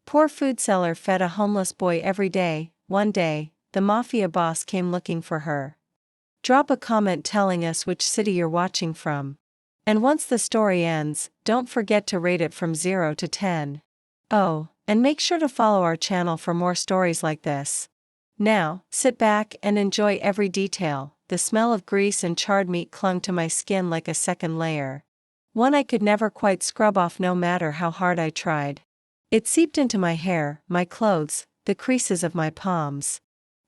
Poor food seller fed a homeless boy every day. One day, the mafia boss came looking for her. Drop a comment telling us which city you're watching from. And once the story ends, don't forget to rate it from 0 to 10. Oh, and make sure to follow our channel for more stories like this. Now, sit back and enjoy every detail. The smell of grease and charred meat clung to my skin like a second layer. One I could never quite scrub off no matter how hard I tried. It seeped into my hair, my clothes, the creases of my palms.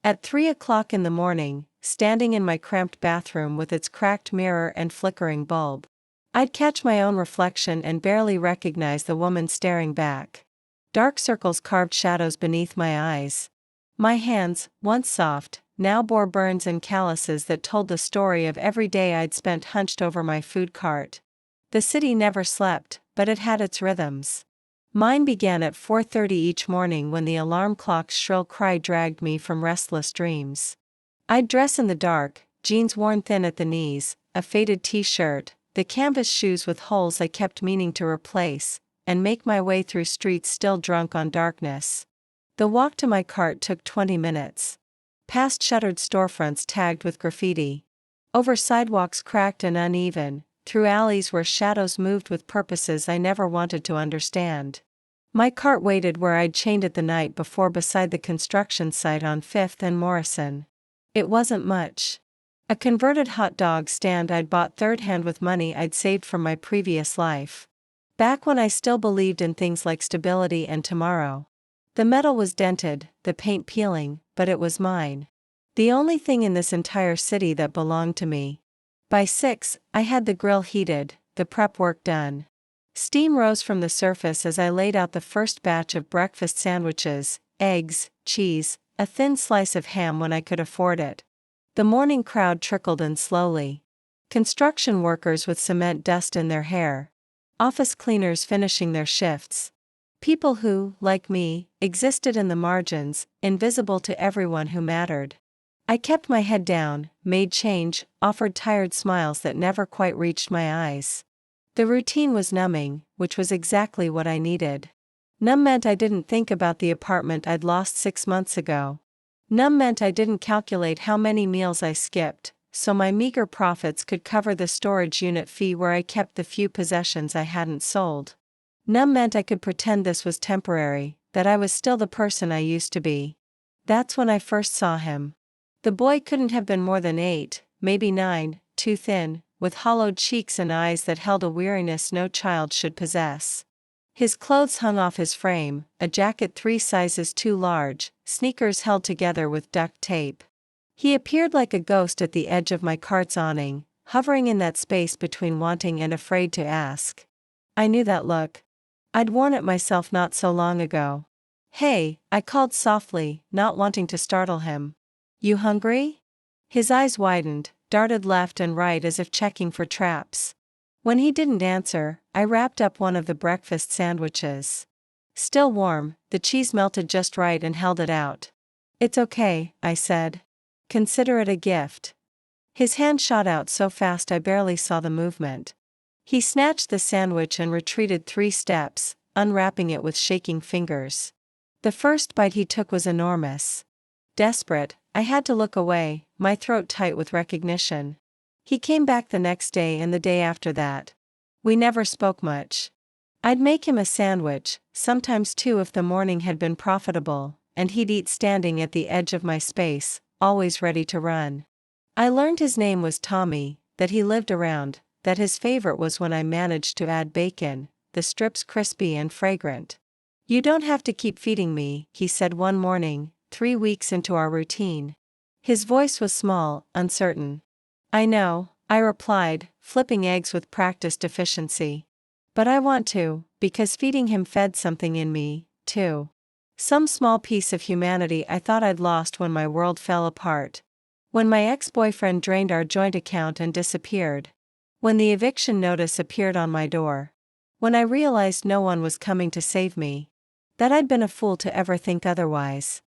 At 3 o'clock in the morning, standing in my cramped bathroom with its cracked mirror and flickering bulb, I'd catch my own reflection and barely recognize the woman staring back. Dark circles carved shadows beneath my eyes. My hands, once soft, now bore burns and calluses that told the story of every day I'd spent hunched over my food cart. The city never slept, but it had its rhythms. Mine began at 4:30 each morning when the alarm clock's shrill cry dragged me from restless dreams. I'd dress in the dark, jeans worn thin at the knees, a faded t-shirt, the canvas shoes with holes I kept meaning to replace, and make my way through streets still drunk on darkness. The walk to my cart took 20 minutes. Past shuttered storefronts tagged with graffiti. Over sidewalks cracked and uneven, through alleys where shadows moved with purposes I never wanted to understand. My cart waited where I'd chained it the night before beside the construction site on 5th and Morrison. It wasn't much. A converted hot dog stand I'd bought third-hand with money I'd saved from my previous life. Back when I still believed in things like stability and tomorrow. The metal was dented, the paint peeling, but it was mine. The only thing in this entire city that belonged to me. By 6, I had the grill heated, the prep work done. Steam rose from the surface as I laid out the first batch of breakfast sandwiches, eggs, cheese, a thin slice of ham when I could afford it. The morning crowd trickled in slowly. Construction workers with cement dust in their hair. Office cleaners finishing their shifts. People who, like me, existed in the margins, invisible to everyone who mattered. I kept my head down, made change, offered tired smiles that never quite reached my eyes. The routine was numbing, which was exactly what I needed. Numb meant I didn't think about the apartment I'd lost 6 months ago. Numb meant I didn't calculate how many meals I skipped, so my meager profits could cover the storage unit fee where I kept the few possessions I hadn't sold. Numb meant I could pretend this was temporary, that I was still the person I used to be. That's when I first saw him. The boy couldn't have been more than 8, maybe 9, too thin, with hollowed cheeks and eyes that held a weariness no child should possess. His clothes hung off his frame, a jacket 3 sizes too large, sneakers held together with duct tape. He appeared like a ghost at the edge of my cart's awning, hovering in that space between wanting and afraid to ask. I knew that look. I'd worn it myself not so long ago. "Hey," I called softly, not wanting to startle him. "You hungry?" His eyes widened, darted left and right as if checking for traps. When he didn't answer, I wrapped up one of the breakfast sandwiches. Still warm, the cheese melted just right and held it out. "It's okay," I said. "Consider it a gift." His hand shot out so fast I barely saw the movement. He snatched the sandwich and retreated 3 steps, unwrapping it with shaking fingers. The first bite he took was enormous. Desperate, I had to look away, my throat tight with recognition. He came back the next day and the day after that. We never spoke much. I'd make him a sandwich, sometimes 2 if the morning had been profitable, and he'd eat standing at the edge of my space, always ready to run. I learned his name was Tommy, that he lived around, that his favorite was when I managed to add bacon, the strips crispy and fragrant. "You don't have to keep feeding me," he said one morning, 3 weeks into our routine. His voice was small, uncertain. "I know," I replied, flipping eggs with practiced efficiency. "But I want to, because feeding him fed something in me, too. Some small piece of humanity I thought I'd lost when my world fell apart. When my ex-boyfriend drained our joint account and disappeared. When the eviction notice appeared on my door. When I realized no one was coming to save me. That I'd been a fool to ever think otherwise."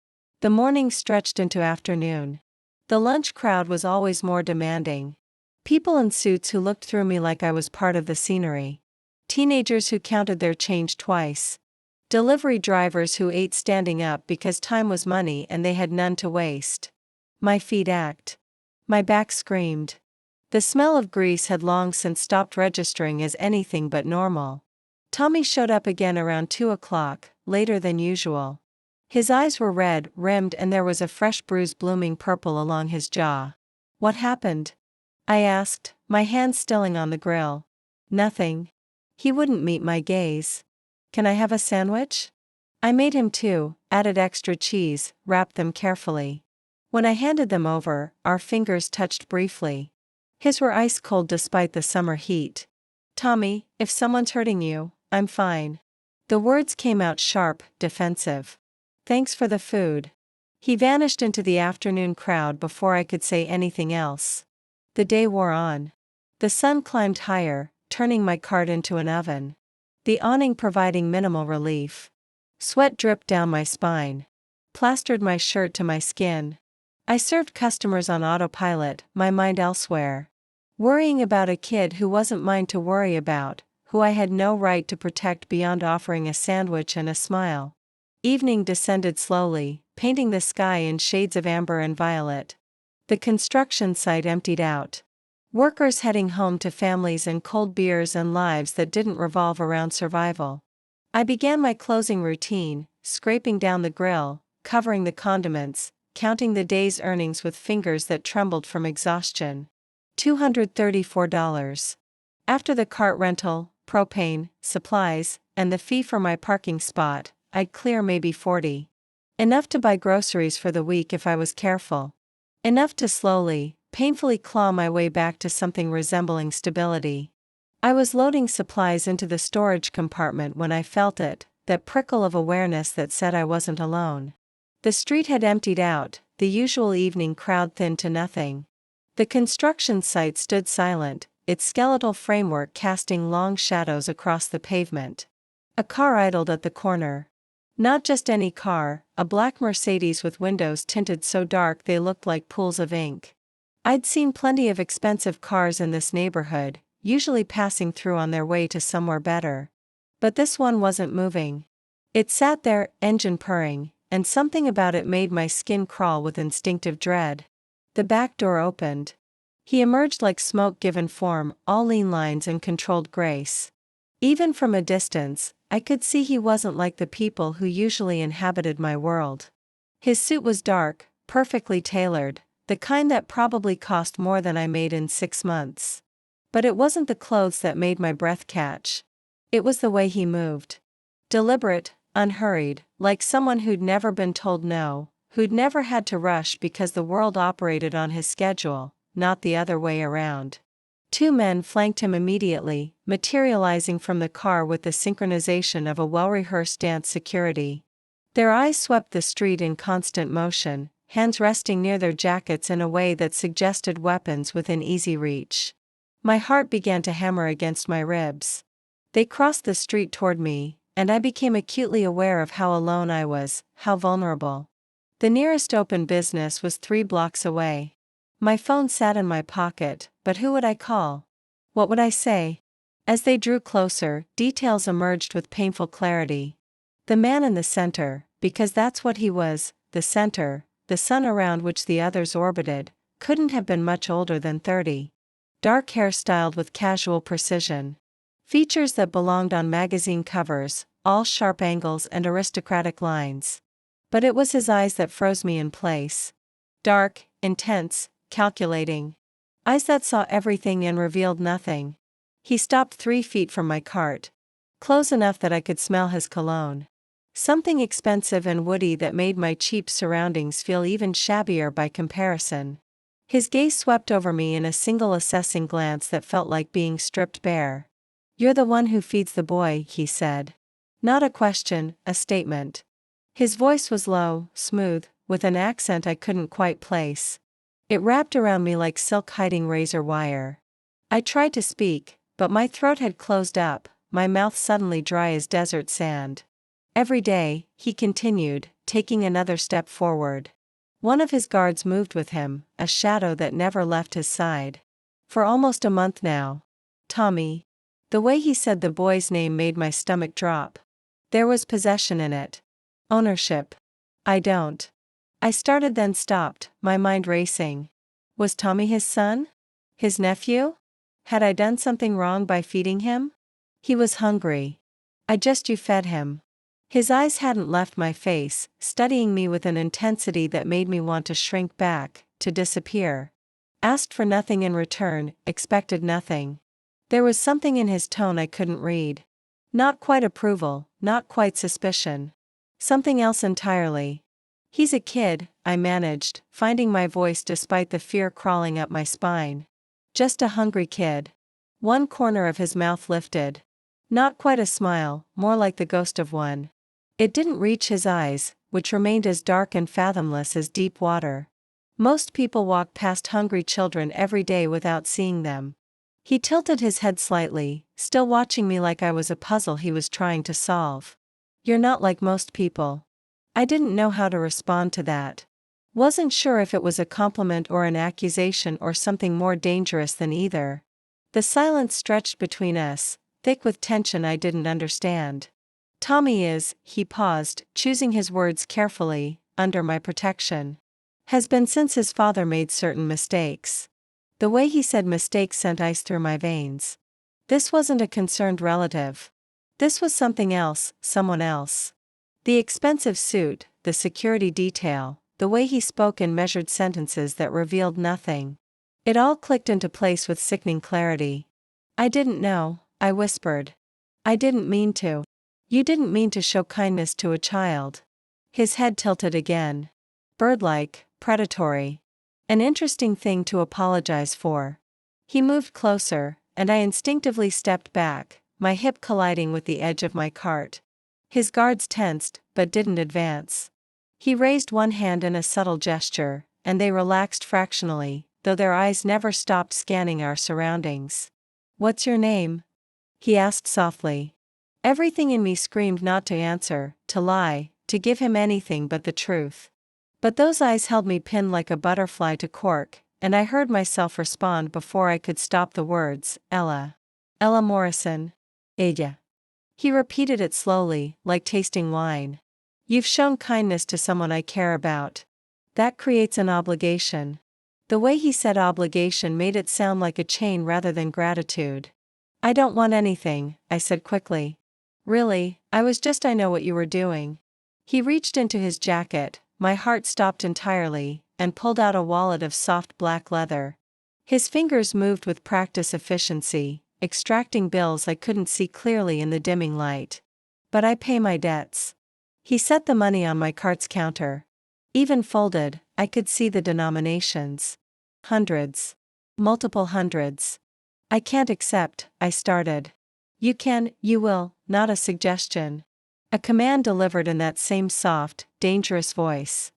The morning stretched into afternoon. The lunch crowd was always more demanding. People in suits who looked through me like I was part of the scenery. Teenagers who counted their change twice. Delivery drivers who ate standing up because time was money and they had none to waste. My feet ached. My back screamed. The smell of grease had long since stopped registering as anything but normal. Tommy showed up again around 2 o'clock, later than usual. His eyes were red, rimmed, and there was a fresh bruise blooming purple along his jaw. "What happened?" I asked, my hand stilling on the grill. "Nothing." He wouldn't meet my gaze. "Can I have a sandwich?" I made him two, added extra cheese, wrapped them carefully. When I handed them over, our fingers touched briefly. His were ice cold despite the summer heat. "Tommy, if someone's hurting you, I'm fine." The words came out sharp, defensive. "Thanks for the food." He vanished into the afternoon crowd before I could say anything else. The day wore on. The sun climbed higher, turning my cart into an oven. The awning providing minimal relief. Sweat dripped down my spine. Plastered my shirt to my skin. I served customers on autopilot, my mind elsewhere. Worrying about a kid who wasn't mine to worry about, who I had no right to protect beyond offering a sandwich and a smile. Evening descended slowly, painting the sky in shades of amber and violet. The construction site emptied out. Workers heading home to families and cold beers and lives that didn't revolve around survival. I began my closing routine, scraping down the grill, covering the condiments, counting the day's earnings with fingers that trembled from exhaustion. $234. After the cart rental, propane, supplies, and the fee for my parking spot, I'd clear maybe 40. Enough to buy groceries for the week if I was careful. Enough to slowly, painfully claw my way back to something resembling stability. I was loading supplies into the storage compartment when I felt it, that prickle of awareness that said I wasn't alone. The street had emptied out, the usual evening crowd thinned to nothing. The construction site stood silent, its skeletal framework casting long shadows across the pavement. A car idled at the corner. Not just any car, a black Mercedes with windows tinted so dark they looked like pools of ink. I'd seen plenty of expensive cars in this neighborhood, usually passing through on their way to somewhere better. But this one wasn't moving. It sat there, engine purring, and something about it made my skin crawl with instinctive dread. The back door opened. He emerged like smoke given form, all lean lines and controlled grace. Even from a distance, I could see he wasn't like the people who usually inhabited my world. His suit was dark, perfectly tailored, the kind that probably cost more than I made in 6 months. But it wasn't the clothes that made my breath catch. It was the way he moved. Deliberate, unhurried, like someone who'd never been told no, who'd never had to rush because the world operated on his schedule, not the other way around. 2 men flanked him immediately, materializing from the car with the synchronization of a well-rehearsed dance security. Their eyes swept the street in constant motion, hands resting near their jackets in a way that suggested weapons within easy reach. My heart began to hammer against my ribs. They crossed the street toward me, and I became acutely aware of how alone I was, how vulnerable. The nearest open business was 3 blocks away. My phone sat in my pocket, but who would I call? What would I say? As they drew closer, details emerged with painful clarity. The man in the center, because that's what he was, the center, the sun around which the others orbited, couldn't have been much older than 30. Dark hair styled with casual precision. Features that belonged on magazine covers, all sharp angles and aristocratic lines. But it was his eyes that froze me in place. Dark, intense, calculating. Eyes that saw everything and revealed nothing. He stopped 3 feet from my cart. Close enough that I could smell his cologne. Something expensive and woody that made my cheap surroundings feel even shabbier by comparison. His gaze swept over me in a single assessing glance that felt like being stripped bare. "You're the one who feeds the boy," he said. Not a question, a statement. His voice was low, smooth, with an accent I couldn't quite place. It wrapped around me like silk hiding razor wire. I tried to speak, but my throat had closed up, my mouth suddenly dry as desert sand. "Every day," he continued, taking another step forward. One of his guards moved with him, a shadow that never left his side. "For almost a month now. Tommy." The way he said the boy's name made my stomach drop. There was possession in it. Ownership. I don't. I started then stopped, my mind racing. Was Tommy his son? His nephew? Had I done something wrong by feeding him? He was hungry. You fed him. His eyes hadn't left my face, studying me with an intensity that made me want to shrink back, to disappear. Asked for nothing in return, expected nothing. There was something in his tone I couldn't read. Not quite approval, not quite suspicion. Something else entirely. He's a kid, I managed, finding my voice despite the fear crawling up my spine. Just a hungry kid. One corner of his mouth lifted. Not quite a smile, more like the ghost of one. It didn't reach his eyes, which remained as dark and fathomless as deep water. Most people walk past hungry children every day without seeing them. He tilted his head slightly, still watching me like I was a puzzle he was trying to solve. You're not like most people. I didn't know how to respond to that. Wasn't sure if it was a compliment or an accusation or something more dangerous than either. The silence stretched between us, thick with tension I didn't understand. Tommy is, he paused, choosing his words carefully, under my protection. Has been since his father made certain mistakes. The way he said mistakes sent ice through my veins. This wasn't a concerned relative. This was something else, someone else. The expensive suit, the security detail, the way he spoke in measured sentences that revealed nothing. It all clicked into place with sickening clarity. I didn't know, I whispered. I didn't mean to. You didn't mean to show kindness to a child. His head tilted again. Bird-like, predatory. An interesting thing to apologize for. He moved closer, and I instinctively stepped back, my hip colliding with the edge of my cart. His guards tensed, but didn't advance. He raised one hand in a subtle gesture, and they relaxed fractionally, though their eyes never stopped scanning our surroundings. What's your name? He asked softly. Everything in me screamed not to answer, to lie, to give him anything but the truth. But those eyes held me pinned like a butterfly to cork, and I heard myself respond before I could stop the words, Ella. Ella Morrison. Ella. He repeated it slowly, like tasting wine. You've shown kindness to someone I care about. That creates an obligation. The way he said obligation made it sound like a chain rather than gratitude. I don't want anything, I said quickly. Really, I know what you were doing. He reached into his jacket, my heart stopped entirely, and pulled out a wallet of soft black leather. His fingers moved with practiced efficiency, extracting bills I couldn't see clearly in the dimming light. But I pay my debts. He set the money on my cart's counter. Even folded, I could see the denominations. Hundreds. Multiple hundreds. I can't accept, I started. You can, you will, not a suggestion. A command delivered in that same soft, dangerous voice.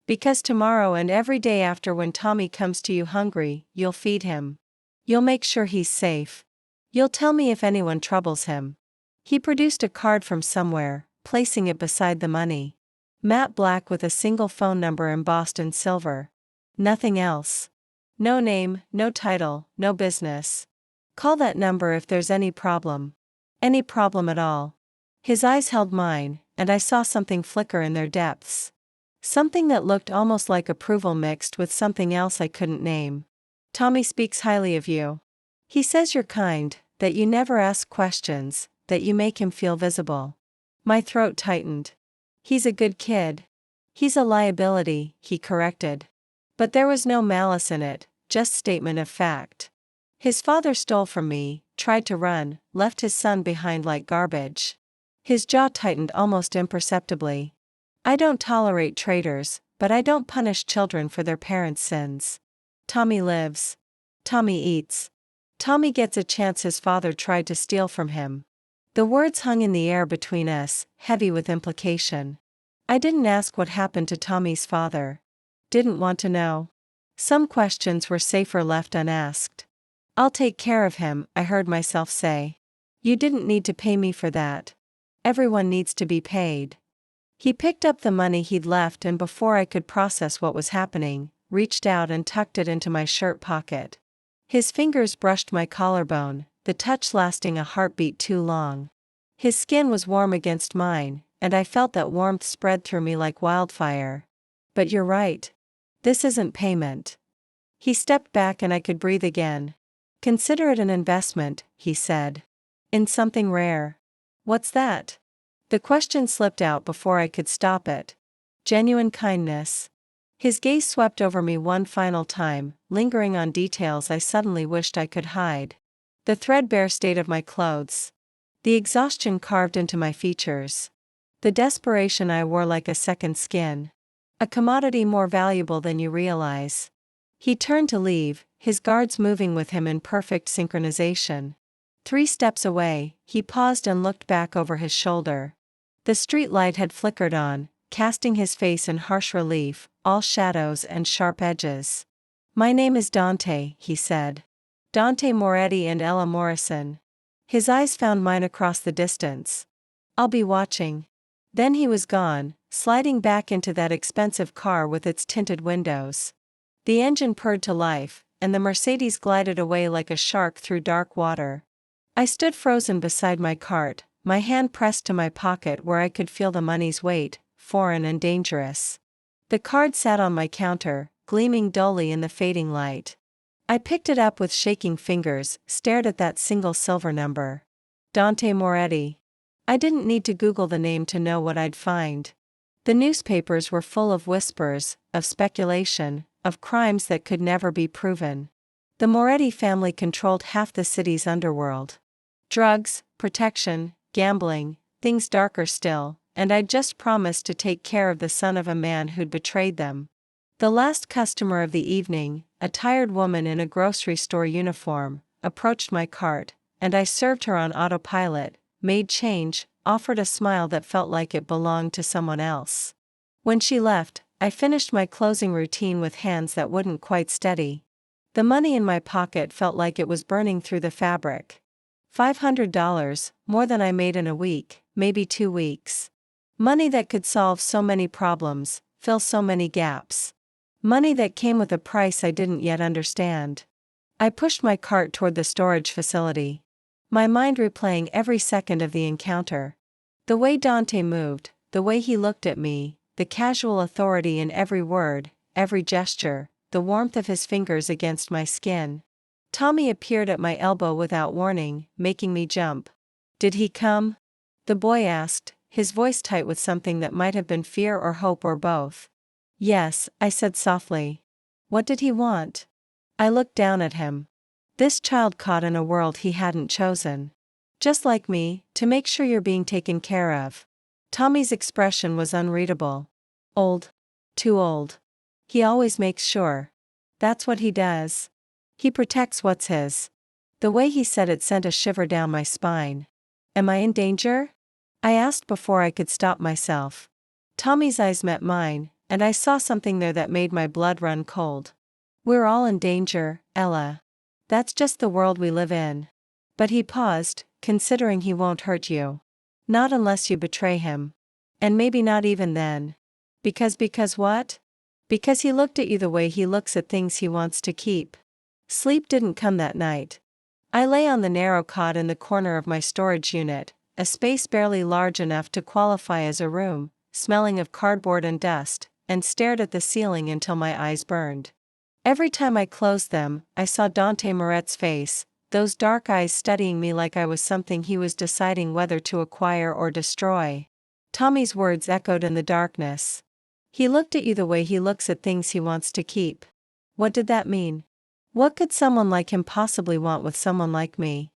Because tomorrow and every day after when Tommy comes to you hungry, you'll feed him. You'll make sure he's safe. You'll tell me if anyone troubles him. He produced a card from somewhere, placing it beside the money. Matte black with a single phone number embossed in silver. Nothing else. No name, no title, no business. Call that number if there's any problem. Any problem at all. His eyes held mine, and I saw something flicker in their depths. Something that looked almost like approval mixed with something else I couldn't name. Tommy speaks highly of you. He says you're kind, that you never ask questions, that you make him feel visible. My throat tightened. He's a good kid. He's a liability, he corrected. But there was no malice in it, just statement of fact. His father stole from me, tried to run, left his son behind like garbage. His jaw tightened almost imperceptibly. I don't tolerate traitors, but I don't punish children for their parents' sins. Tommy lives. Tommy eats. Tommy gets a chance his father tried to steal from him. The words hung in the air between us, heavy with implication. I didn't ask what happened to Tommy's father. Didn't want to know. Some questions were safer left unasked. I'll take care of him, I heard myself say. You didn't need to pay me for that. Everyone needs to be paid. He picked up the money he'd left and before I could process what was happening, reached out and tucked it into my shirt pocket. His fingers brushed my collarbone, the touch lasting a heartbeat too long. His skin was warm against mine, and I felt that warmth spread through me like wildfire. But you're right. This isn't payment. He stepped back and I could breathe again. Consider it an investment, he said. In something rare. What's that? The question slipped out before I could stop it. Genuine kindness. His gaze swept over me one final time, lingering on details I suddenly wished I could hide. The threadbare state of my clothes. The exhaustion carved into my features. The desperation I wore like a second skin. A commodity more valuable than you realize. He turned to leave, his guards moving with him in perfect synchronization. 3 steps away, he paused and looked back over his shoulder. The street light had flickered on, casting his face in harsh relief, all shadows and sharp edges. My name is Dante, he said. Dante Moretti and Ella Morrison. His eyes found mine across the distance. I'll be watching. Then he was gone, sliding back into that expensive car with its tinted windows. The engine purred to life, and the Mercedes glided away like a shark through dark water. I stood frozen beside my cart, my hand pressed to my pocket where I could feel the money's weight, foreign and dangerous. The card sat on my counter, gleaming dully in the fading light. I picked it up with shaking fingers, stared at that single silver number. Dante Moretti. I didn't need to Google the name to know what I'd find. The newspapers were full of whispers, of speculation, of crimes that could never be proven. The Moretti family controlled half the city's underworld. Drugs, protection, gambling, things darker still, and I'd just promised to take care of the son of a man who'd betrayed them. The last customer of the evening, a tired woman in a grocery store uniform, approached my cart, and I served her on autopilot, made change, offered a smile that felt like it belonged to someone else. When she left, I finished my closing routine with hands that wouldn't quite steady. The money in my pocket felt like it was burning through the fabric. $500, more than I made in a week, maybe 2 weeks. Money that could solve so many problems, fill so many gaps. Money that came with a price I didn't yet understand. I pushed my cart toward the storage facility. My mind replaying every second of the encounter. The way Dante moved, the way he looked at me, the casual authority in every word, every gesture, the warmth of his fingers against my skin. Tommy appeared at my elbow without warning, making me jump. Did he come? The boy asked, his voice tight with something that might have been fear or hope or both. Yes, I said softly. What did he want? I looked down at him. This child caught in a world he hadn't chosen. Just like me, to make sure you're being taken care of. Tommy's expression was unreadable. Old. Too old. He always makes sure. That's what he does. He protects what's his. The way he said it sent a shiver down my spine. Am I in danger? I asked before I could stop myself. Tommy's eyes met mine, and I saw something there that made my blood run cold. We're all in danger, Ella. That's just the world we live in. But he paused, considering he won't hurt you. Not unless you betray him. And maybe not even then. Because what? Because he looked at you the way he looks at things he wants to keep. Sleep didn't come that night. I lay on the narrow cot in the corner of my storage unit, a space barely large enough to qualify as a room, smelling of cardboard and dust, and stared at the ceiling until my eyes burned. Every time I closed them, I saw Dante Moretti's face, those dark eyes studying me like I was something he was deciding whether to acquire or destroy. Tommy's words echoed in the darkness. He looked at you the way he looks at things he wants to keep. What did that mean? What could someone like him possibly want with someone like me?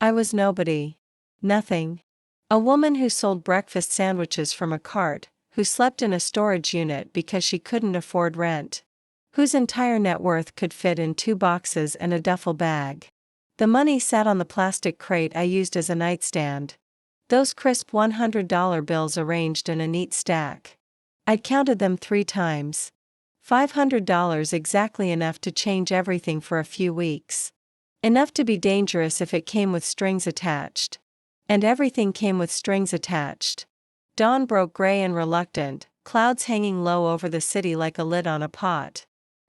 I was nobody. Nothing. A woman who sold breakfast sandwiches from a cart, who slept in a storage unit because she couldn't afford rent. Whose entire net worth could fit in 2 boxes and a duffel bag. The money sat on the plastic crate I used as a nightstand. Those crisp $100 bills arranged in a neat stack. I'd counted them 3 times. $500 exactly enough to change everything for a few weeks. Enough to be dangerous if it came with strings attached. And everything came with strings attached. Dawn broke gray and reluctant, clouds hanging low over the city like a lid on a pot.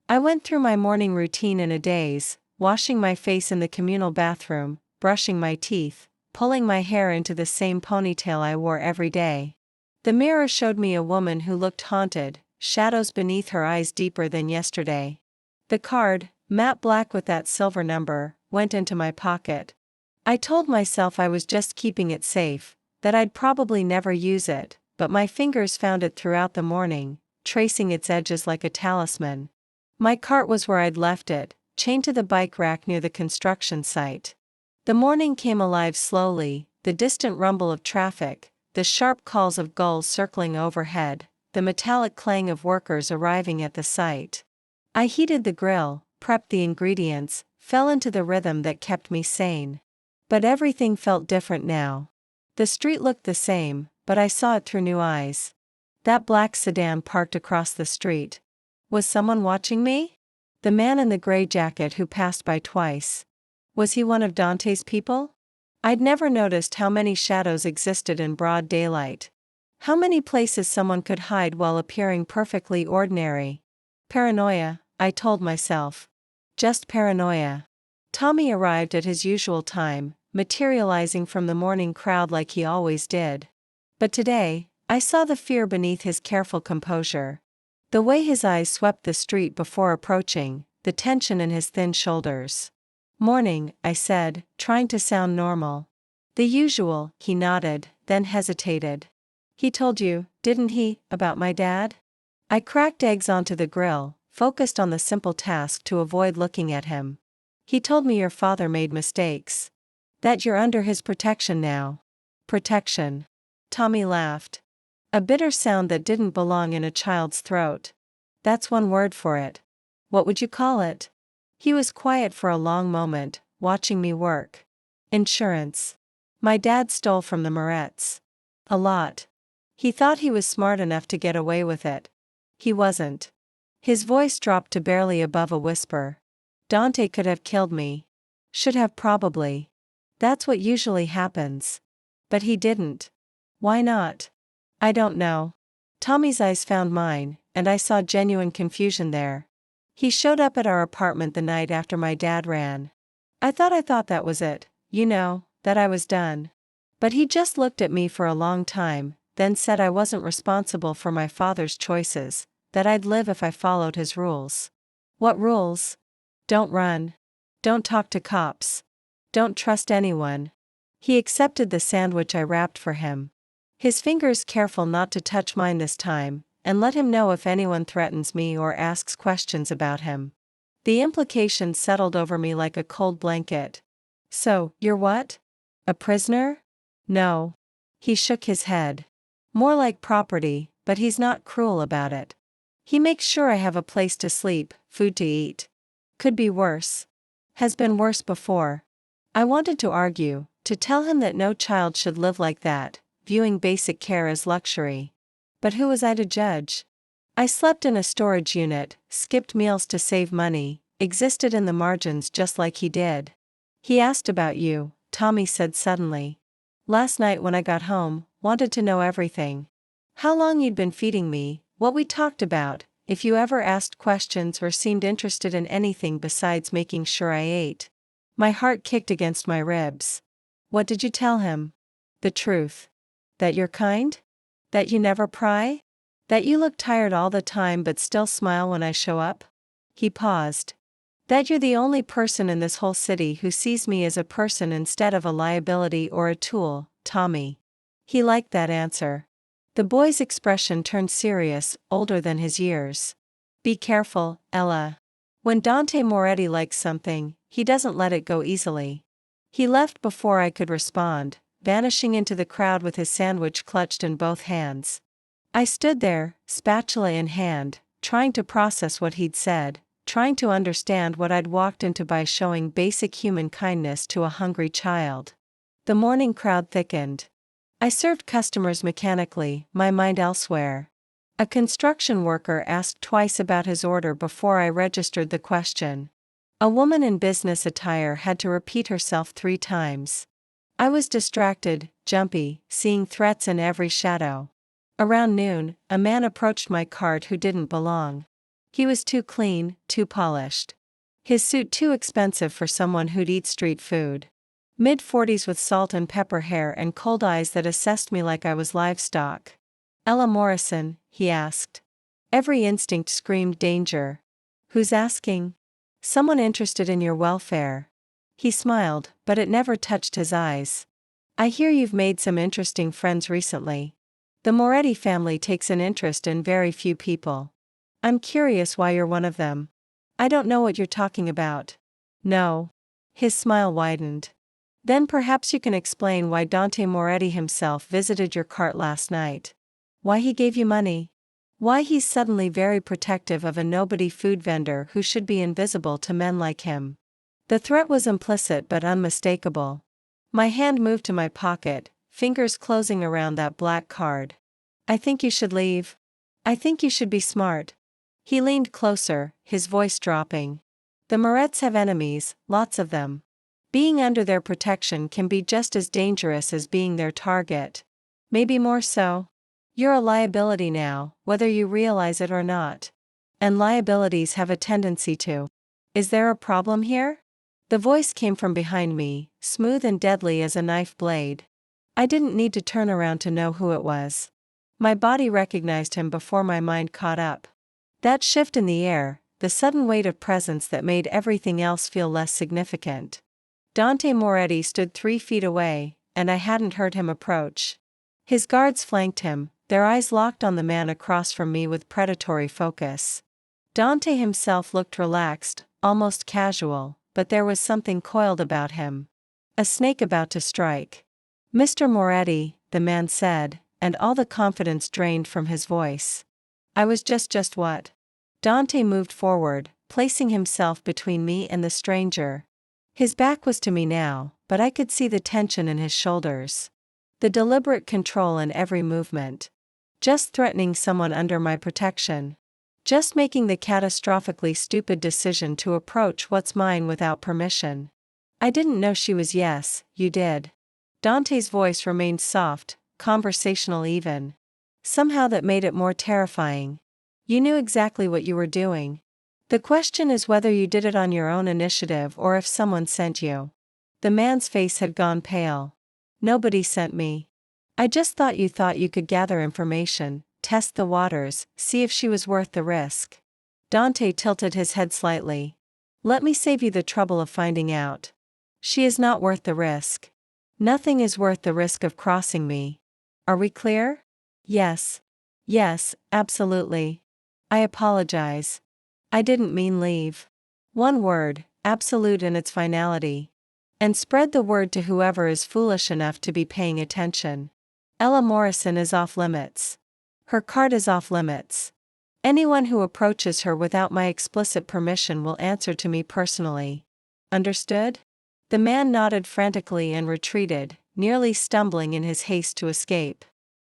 I went through my morning routine in a daze, washing my face in the communal bathroom, brushing my teeth, pulling my hair into the same ponytail I wore every day. The mirror showed me a woman who looked haunted, shadows beneath her eyes deeper than yesterday. The card, matte black with that silver number, went into my pocket. I told myself I was just keeping it safe, that I'd probably never use it, but my fingers found it throughout the morning, tracing its edges like a talisman. My cart was where I'd left it, chained to the bike rack near the construction site. The morning came alive slowly, the distant rumble of traffic, the sharp calls of gulls circling overhead, the metallic clang of workers arriving at the site. I heated the grill, prepped the ingredients, fell into the rhythm that kept me sane. But everything felt different now. The street looked the same, but I saw it through new eyes. That black sedan parked across the street. Was someone watching me? The man in the gray jacket who passed by twice. Was he one of Dante's people? I'd never noticed how many shadows existed in broad daylight. How many places someone could hide while appearing perfectly ordinary. Paranoia, I told myself. Just paranoia. Tommy arrived at his usual time, materializing from the morning crowd like he always did. But today, I saw the fear beneath his careful composure. The way his eyes swept the street before approaching, the tension in his thin shoulders. "Morning," I said, trying to sound normal. "The usual," he nodded, then hesitated. "He told you, didn't he, about my dad?" I cracked eggs onto the grill, focused on the simple task to avoid looking at him. "He told me your father made mistakes. That you're under his protection now." "Protection?" Tommy laughed. A bitter sound that didn't belong in a child's throat. "That's one word for it. What would you call it?" He was quiet for a long moment, watching me work. "Insurance. My dad stole from the Moretts. A lot. He thought he was smart enough to get away with it. He wasn't." His voice dropped to barely above a whisper. "Dante could have killed me. Should have probably. That's what usually happens. But he didn't. Why not?" "I don't know." Tommy's eyes found mine, and I saw genuine confusion there. "He showed up at our apartment the night after my dad ran. I thought that was it, you know, that I was done. But he just looked at me for a long time, then said I wasn't responsible for my father's choices, that I'd live if I followed his rules." "What rules?" "Don't run. Don't talk to cops. Don't trust anyone." He accepted the sandwich I wrapped for him. His fingers careful not to touch mine this time, and let him know if anyone threatens me or asks questions about him. The implication settled over me like a cold blanket. "So, you're what? A prisoner?" "No." He shook his head. "More like property, but he's not cruel about it. He makes sure I have a place to sleep, food to eat. Could be worse. Has been worse before." I wanted to argue, to tell him that no child should live like that, viewing basic care as luxury. But who was I to judge? I slept in a storage unit, skipped meals to save money, existed in the margins just like he did. "He asked about you," Tommy said suddenly. "Last night when I got home, wanted to know everything. How long you'd been feeding me, what we talked about, if you ever asked questions or seemed interested in anything besides making sure I ate." My heart kicked against my ribs. "What did you tell him?" "The truth. That you're kind? That you never pry? That you look tired all the time but still smile when I show up?" He paused. "That you're the only person in this whole city who sees me as a person instead of a liability or a tool, Tommy." He liked that answer. The boy's expression turned serious, older than his years. "Be careful, Ella. When Dante Moretti likes something, he doesn't let it go easily." He left before I could respond, vanishing into the crowd with his sandwich clutched in both hands. I stood there, spatula in hand, trying to process what he'd said, trying to understand what I'd walked into by showing basic human kindness to a hungry child. The morning crowd thickened. I served customers mechanically, my mind elsewhere. A construction worker asked twice about his order before I registered the question. A woman in business attire had to repeat herself 3 times. I was distracted, jumpy, seeing threats in every shadow. Around noon, a man approached my cart who didn't belong. He was too clean, too polished. His suit too expensive for someone who'd eat street food. Mid-40s with salt and pepper hair and cold eyes that assessed me like I was livestock. Ella Morrison, he asked. Every instinct screamed danger. Who's asking? Someone interested in your welfare. He smiled, but it never touched his eyes. I hear you've made some interesting friends recently. The Moretti family takes an interest in very few people. I'm curious why you're one of them. I don't know what you're talking about. No. His smile widened. Then perhaps you can explain why Dante Moretti himself visited your cart last night. Why he gave you money. Why he's suddenly very protective of a nobody food vendor who should be invisible to men like him. The threat was implicit but unmistakable. My hand moved to my pocket, fingers closing around that black card. I think you should leave. I think you should be smart. He leaned closer, his voice dropping. The Moretts have enemies, lots of them. Being under their protection can be just as dangerous as being their target. Maybe more so. You're a liability now, whether you realize it or not. And liabilities have a tendency to. Is there a problem here? The voice came from behind me, smooth and deadly as a knife blade. I didn't need to turn around to know who it was. My body recognized him before my mind caught up. That shift in the air, the sudden weight of presence that made everything else feel less significant. Dante Moretti stood 3 feet away, and I hadn't heard him approach. His guards flanked him, their eyes locked on the man across from me with predatory focus. Dante himself looked relaxed, almost casual, but there was something coiled about him. A snake about to strike. Mr. Moretti, the man said, and all the confidence drained from his voice. I was just what? Dante moved forward, placing himself between me and the stranger. His back was to me now, but I could see the tension in his shoulders. The deliberate control in every movement. Just threatening someone under my protection. Just making the catastrophically stupid decision to approach what's mine without permission. I didn't know she was. Yes, you did. Dante's voice remained soft, conversational even. Somehow that made it more terrifying. You knew exactly what you were doing. The question is whether you did it on your own initiative or if someone sent you. The man's face had gone pale. Nobody sent me. I just thought you could gather information, test the waters, see if she was worth the risk. Dante tilted his head slightly. Let me save you the trouble of finding out. She is not worth the risk. Nothing is worth the risk of crossing me. Are we clear? Yes. Yes, absolutely. I apologize. I didn't mean leave. One word, absolute in its finality. And spread the word to whoever is foolish enough to be paying attention. Ella Morrison is off limits. Her card is off limits. Anyone who approaches her without my explicit permission will answer to me personally. Understood? The man nodded frantically and retreated, nearly stumbling in his haste to escape.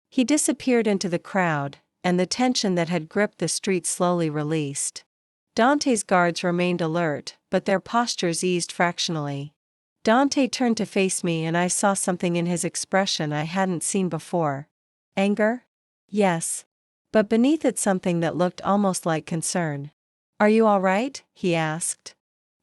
He disappeared into the crowd, and the tension that had gripped the street slowly released. Dante's guards remained alert, but their postures eased fractionally. Dante turned to face me and I saw something in his expression I hadn't seen before. Anger? Yes. But beneath it something that looked almost like concern. Are you all right? He asked.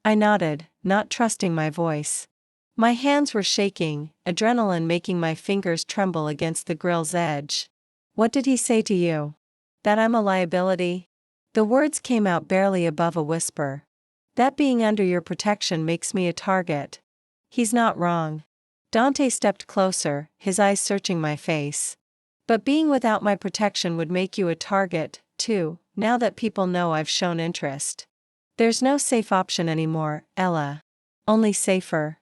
I nodded, not trusting my voice. My hands were shaking, adrenaline making my fingers tremble against the grill's edge. What did he say to you? That I'm a liability? The words came out barely above a whisper. That being under your protection makes me a target. He's not wrong. Dante stepped closer, his eyes searching my face. But being without my protection would make you a target, too, now that people know I've shown interest. There's no safe option anymore, Ella. Only safer.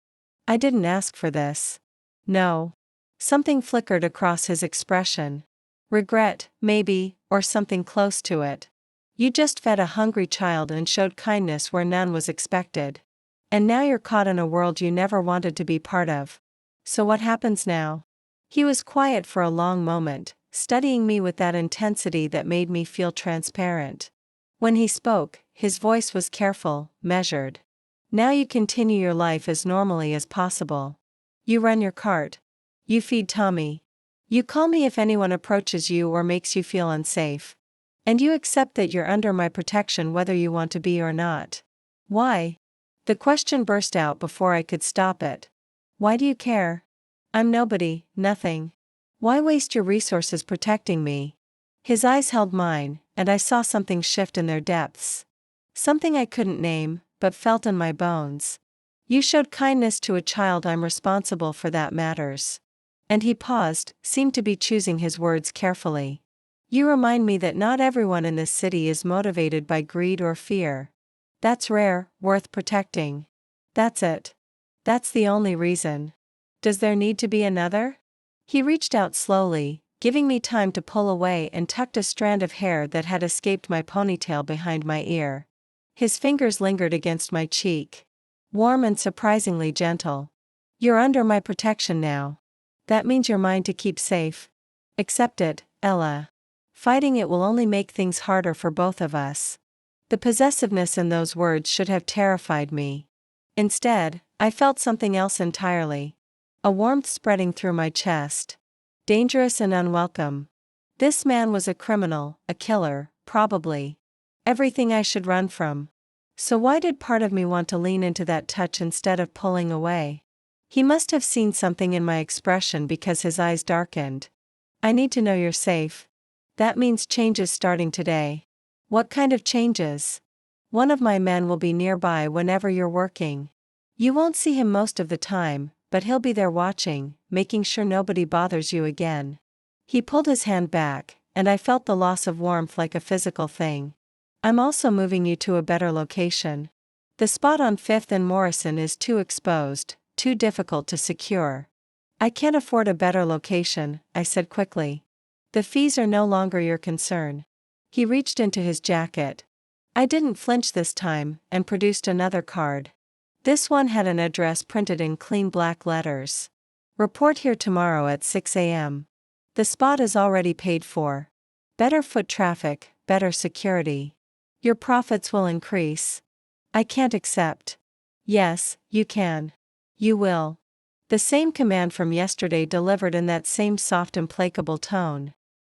I didn't ask for this. No. Something flickered across his expression. Regret, maybe, or something close to it. You just fed a hungry child and showed kindness where none was expected. And now you're caught in a world you never wanted to be part of. So what happens now? He was quiet for a long moment, studying me with that intensity that made me feel transparent. When he spoke, his voice was careful, measured. Now you continue your life as normally as possible. You run your cart. You feed Tommy. You call me if anyone approaches you or makes you feel unsafe. And you accept that you're under my protection whether you want to be or not. Why? The question burst out before I could stop it. Why do you care? I'm nobody, nothing. Why waste your resources protecting me? His eyes held mine, and I saw something shift in their depths. Something I couldn't name, but felt in my bones. You showed kindness to a child. I'm responsible for that matters. And he paused, seemed to be choosing his words carefully. You remind me that not everyone in this city is motivated by greed or fear. That's rare, worth protecting. That's it. That's the only reason. Does there need to be another? He reached out slowly, giving me time to pull away, and tucked a strand of hair that had escaped my ponytail behind my ear. His fingers lingered against my cheek. Warm and surprisingly gentle. You're under my protection now. That means you're mine to keep safe. Accept it, Ella. Fighting it will only make things harder for both of us. The possessiveness in those words should have terrified me. Instead, I felt something else entirely. A warmth spreading through my chest. Dangerous and unwelcome. This man was a criminal, a killer, probably. Everything I should run from. So why did part of me want to lean into that touch instead of pulling away? He must have seen something in my expression because his eyes darkened. I need to know you're safe. That means changes starting today. What kind of changes? One of my men will be nearby whenever you're working. You won't see him most of the time, but he'll be there watching, making sure nobody bothers you again. He pulled his hand back, and I felt the loss of warmth like a physical thing. I'm also moving you to a better location. The spot on 5th and Morrison is too exposed, too difficult to secure. I can't afford a better location, I said quickly. The fees are no longer your concern. He reached into his jacket. I didn't flinch this time, and produced another card. This one had an address printed in clean black letters. Report here tomorrow at 6 a.m. The spot is already paid for. Better foot traffic, better security. Your profits will increase. I can't accept. Yes, you can. You will. The same command from yesterday delivered in that same soft, implacable tone.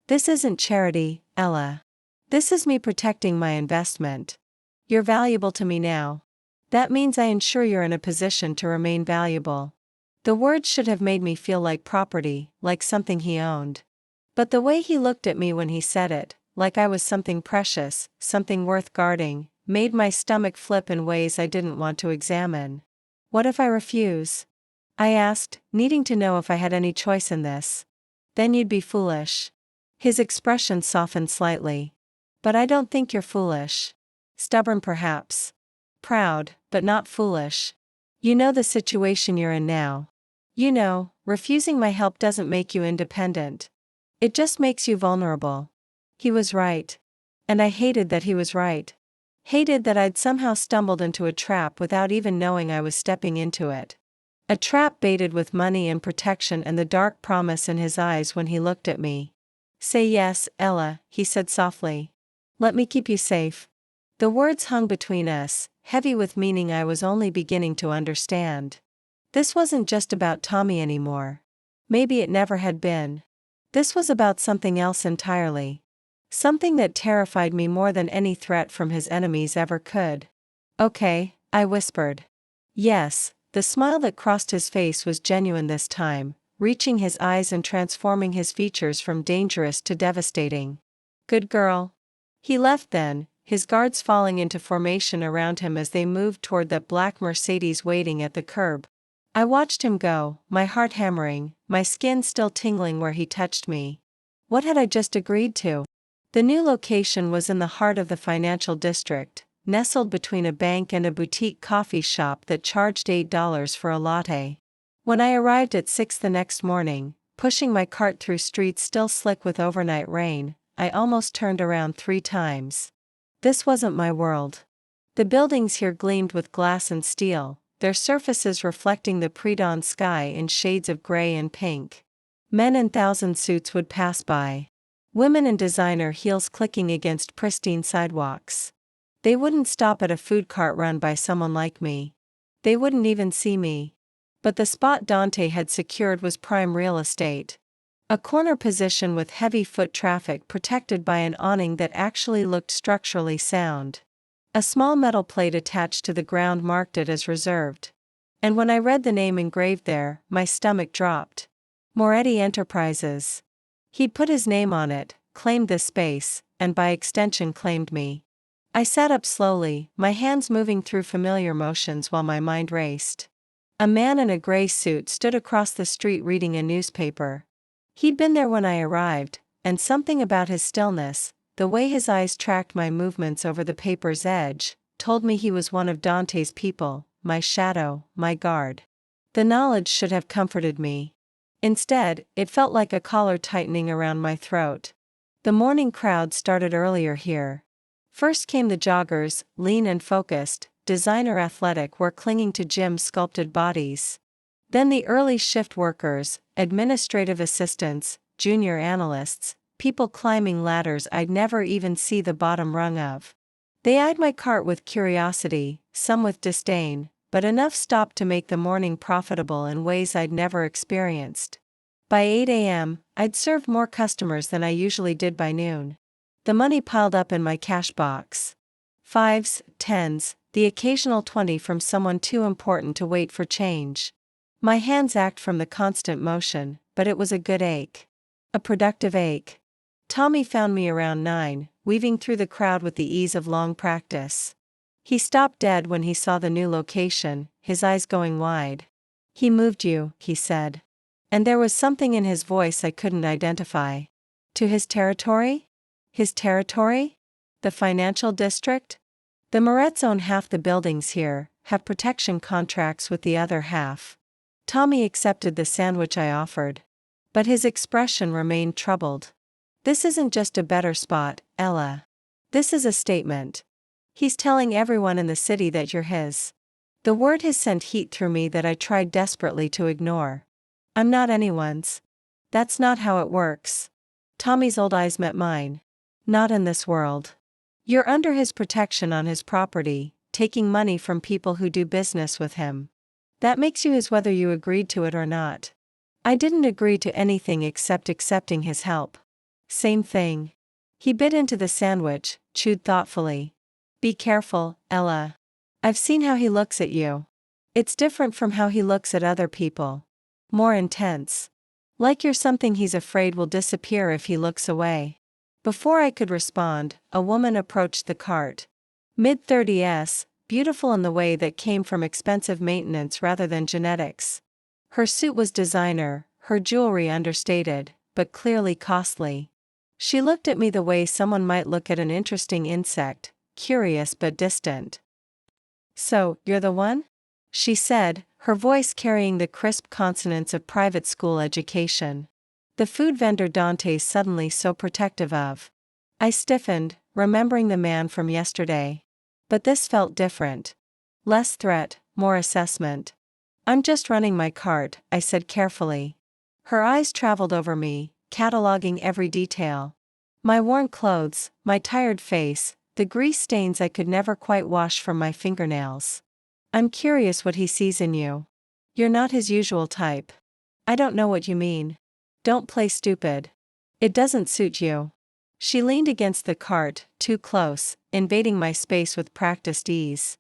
This isn't charity, Ella. This is me protecting my investment. You're valuable to me now. That means I ensure you're in a position to remain valuable. The words should have made me feel like property, like something he owned. But the way he looked at me when he said it, like I was something precious, something worth guarding, made my stomach flip in ways I didn't want to examine. What if I refuse? I asked, needing to know if I had any choice in this. Then you'd be foolish. His expression softened slightly. But I don't think you're foolish. Stubborn perhaps. Proud, but not foolish. You know the situation you're in now. You know, refusing my help doesn't make you independent. It just makes you vulnerable. He was right. And I hated that he was right. Hated that I'd somehow stumbled into a trap without even knowing I was stepping into it. A trap baited with money and protection, and the dark promise in his eyes when he looked at me. Say yes, Ella, he said softly. Let me keep you safe. The words hung between us, heavy with meaning I was only beginning to understand. This wasn't just about Tommy anymore. Maybe it never had been. This was about something else entirely. Something that terrified me more than any threat from his enemies ever could. Okay, I whispered. Yes, the smile that crossed his face was genuine this time, reaching his eyes and transforming his features from dangerous to devastating. Good girl. He left then, his guards falling into formation around him as they moved toward that black Mercedes waiting at the curb. I watched him go, my heart hammering, my skin still tingling where he touched me. What had I just agreed to? The new location was in the heart of the financial district, nestled between a bank and a boutique coffee shop that charged $8 for a latte. When I arrived at 6 the next morning, pushing my cart through streets still slick with overnight rain, I almost turned around 3 times. This wasn't my world. The buildings here gleamed with glass and steel, their surfaces reflecting the pre-dawn sky in shades of gray and pink. Men in thousand suits would pass by. Women in designer heels clicking against pristine sidewalks. They wouldn't stop at a food cart run by someone like me. They wouldn't even see me. But the spot Dante had secured was prime real estate. A corner position with heavy foot traffic protected by an awning that actually looked structurally sound. A small metal plate attached to the ground marked it as reserved. And when I read the name engraved there, my stomach dropped. Moretti Enterprises. He'd put his name on it, claimed this space, and by extension claimed me. I sat up slowly, my hands moving through familiar motions while my mind raced. A man in a gray suit stood across the street reading a newspaper. He'd been there when I arrived, and something about his stillness, the way his eyes tracked my movements over the paper's edge, told me he was one of Dante's people, my shadow, my guard. The knowledge should have comforted me. Instead, it felt like a collar tightening around my throat. The morning crowd started earlier here. First came the joggers, lean and focused, designer athletic wear clinging to gym-sculpted bodies. Then the early shift workers, administrative assistants, junior analysts, people climbing ladders I'd never even see the bottom rung of. They eyed my cart with curiosity, some with disdain, but enough stopped to make the morning profitable in ways I'd never experienced. By 8 a.m., I'd served more customers than I usually did by noon. The money piled up in my cash box. 5s, 10s, the occasional 20 from someone too important to wait for change. My hands ached from the constant motion, but it was a good ache. A productive ache. Tommy found me around 9, weaving through the crowd with the ease of long practice. He stopped dead when he saw the new location, his eyes going wide. "He moved you," he said. And there was something in his voice I couldn't identify. To his territory? His territory? The financial district? The Moretts own half the buildings here, have protection contracts with the other half. Tommy accepted the sandwich I offered. But his expression remained troubled. "This isn't just a better spot, Ella. This is a statement. He's telling everyone in the city that you're his." The word has sent heat through me that I tried desperately to ignore. "I'm not anyone's. That's not how it works." Tommy's old eyes met mine. "Not in this world. You're under his protection on his property, taking money from people who do business with him. That makes you his whether you agreed to it or not." I didn't agree to anything except accepting his help. "Same thing." He bit into the sandwich, chewed thoughtfully. "Be careful, Ella. I've seen how he looks at you. It's different from how he looks at other people. More intense. Like you're something he's afraid will disappear if he looks away." Before I could respond, a woman approached the cart. Mid-30s, beautiful in the way that came from expensive maintenance rather than genetics. Her suit was designer, her jewelry understated, but clearly costly. She looked at me the way someone might look at an interesting insect, curious but distant. "So, you're the one?" she said, her voice carrying the crisp consonants of private school education. The food vendor Dante's suddenly so protective of. I stiffened, remembering the man from yesterday. But this felt different. Less threat, more assessment. "I'm just running my cart," I said carefully. Her eyes traveled over me, cataloging every detail. My worn clothes, my tired face, the grease stains I could never quite wash from my fingernails. "I'm curious what he sees in you. You're not his usual type." "I don't know what you mean." "Don't play stupid. It doesn't suit you." She leaned against the cart, too close, invading my space with practiced ease.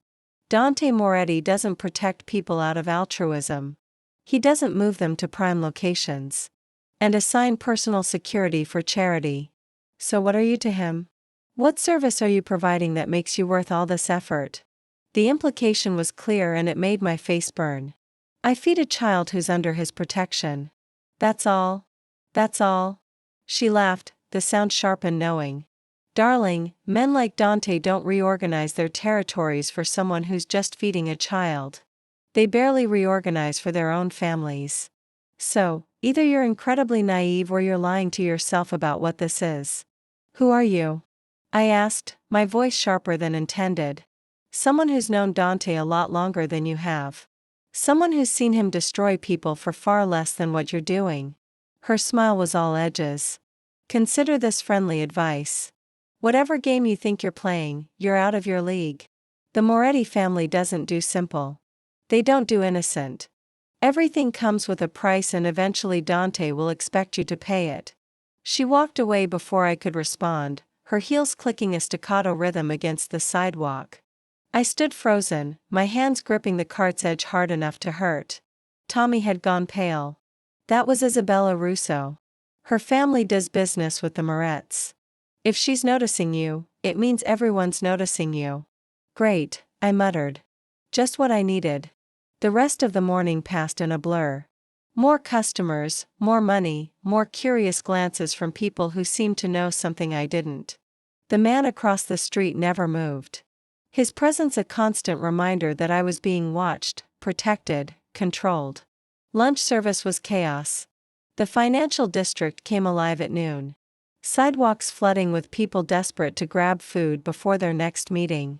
"Dante Moretti doesn't protect people out of altruism. He doesn't move them to prime locations. And assign personal security for charity. So what are you to him? What service are you providing that makes you worth all this effort?" The implication was clear and it made my face burn. "I feed a child who's under his protection. That's all. That's all." She laughed, the sound sharp and knowing. "Darling, men like Dante don't reorganize their territories for someone who's just feeding a child. They barely reorganize for their own families. So, either you're incredibly naive or you're lying to yourself about what this is." "Who are you?" I asked, my voice sharper than intended. "Someone who's known Dante a lot longer than you have. Someone who's seen him destroy people for far less than what you're doing." Her smile was all edges. "Consider this friendly advice. Whatever game you think you're playing, you're out of your league. The Moretti family doesn't do simple. They don't do innocent. Everything comes with a price and eventually Dante will expect you to pay it." She walked away before I could respond, her heels clicking a staccato rhythm against the sidewalk. I stood frozen, my hands gripping the cart's edge hard enough to hurt. Tommy had gone pale. That was Isabella Russo. Her family does business with the Moretts. If she's noticing you, it means everyone's noticing you. Great, I muttered. Just what I needed. The rest of the morning passed in a blur. More customers, more money, more curious glances from people who seemed to know something I didn't. The man across the street never moved. His presence a constant reminder that I was being watched, protected, controlled. Lunch service was chaos. The financial district came alive at noon. Sidewalks flooding with people desperate to grab food before their next meeting.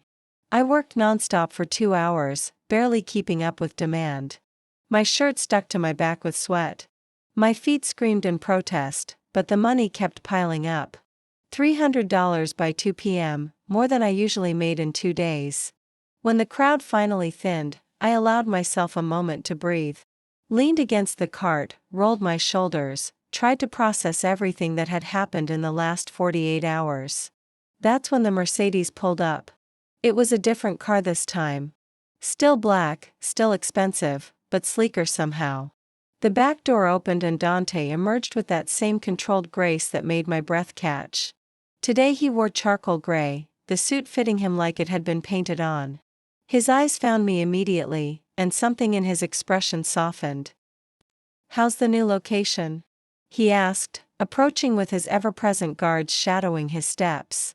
I worked nonstop for 2 hours, barely keeping up with demand. My shirt stuck to my back with sweat. My feet screamed in protest, but the money kept piling up. $300 by 2 p.m., more than I usually made in 2 days. When the crowd finally thinned, I allowed myself a moment to breathe. Leaned against the cart, rolled my shoulders, tried to process everything that had happened in the last 48 hours. That's when the Mercedes pulled up. It was a different car this time. Still black, still expensive, but sleeker somehow. The back door opened and Dante emerged with that same controlled grace that made my breath catch. Today he wore charcoal gray, the suit fitting him like it had been painted on. His eyes found me immediately, and something in his expression softened. "How's the new location?" he asked, approaching with his ever-present guards shadowing his steps.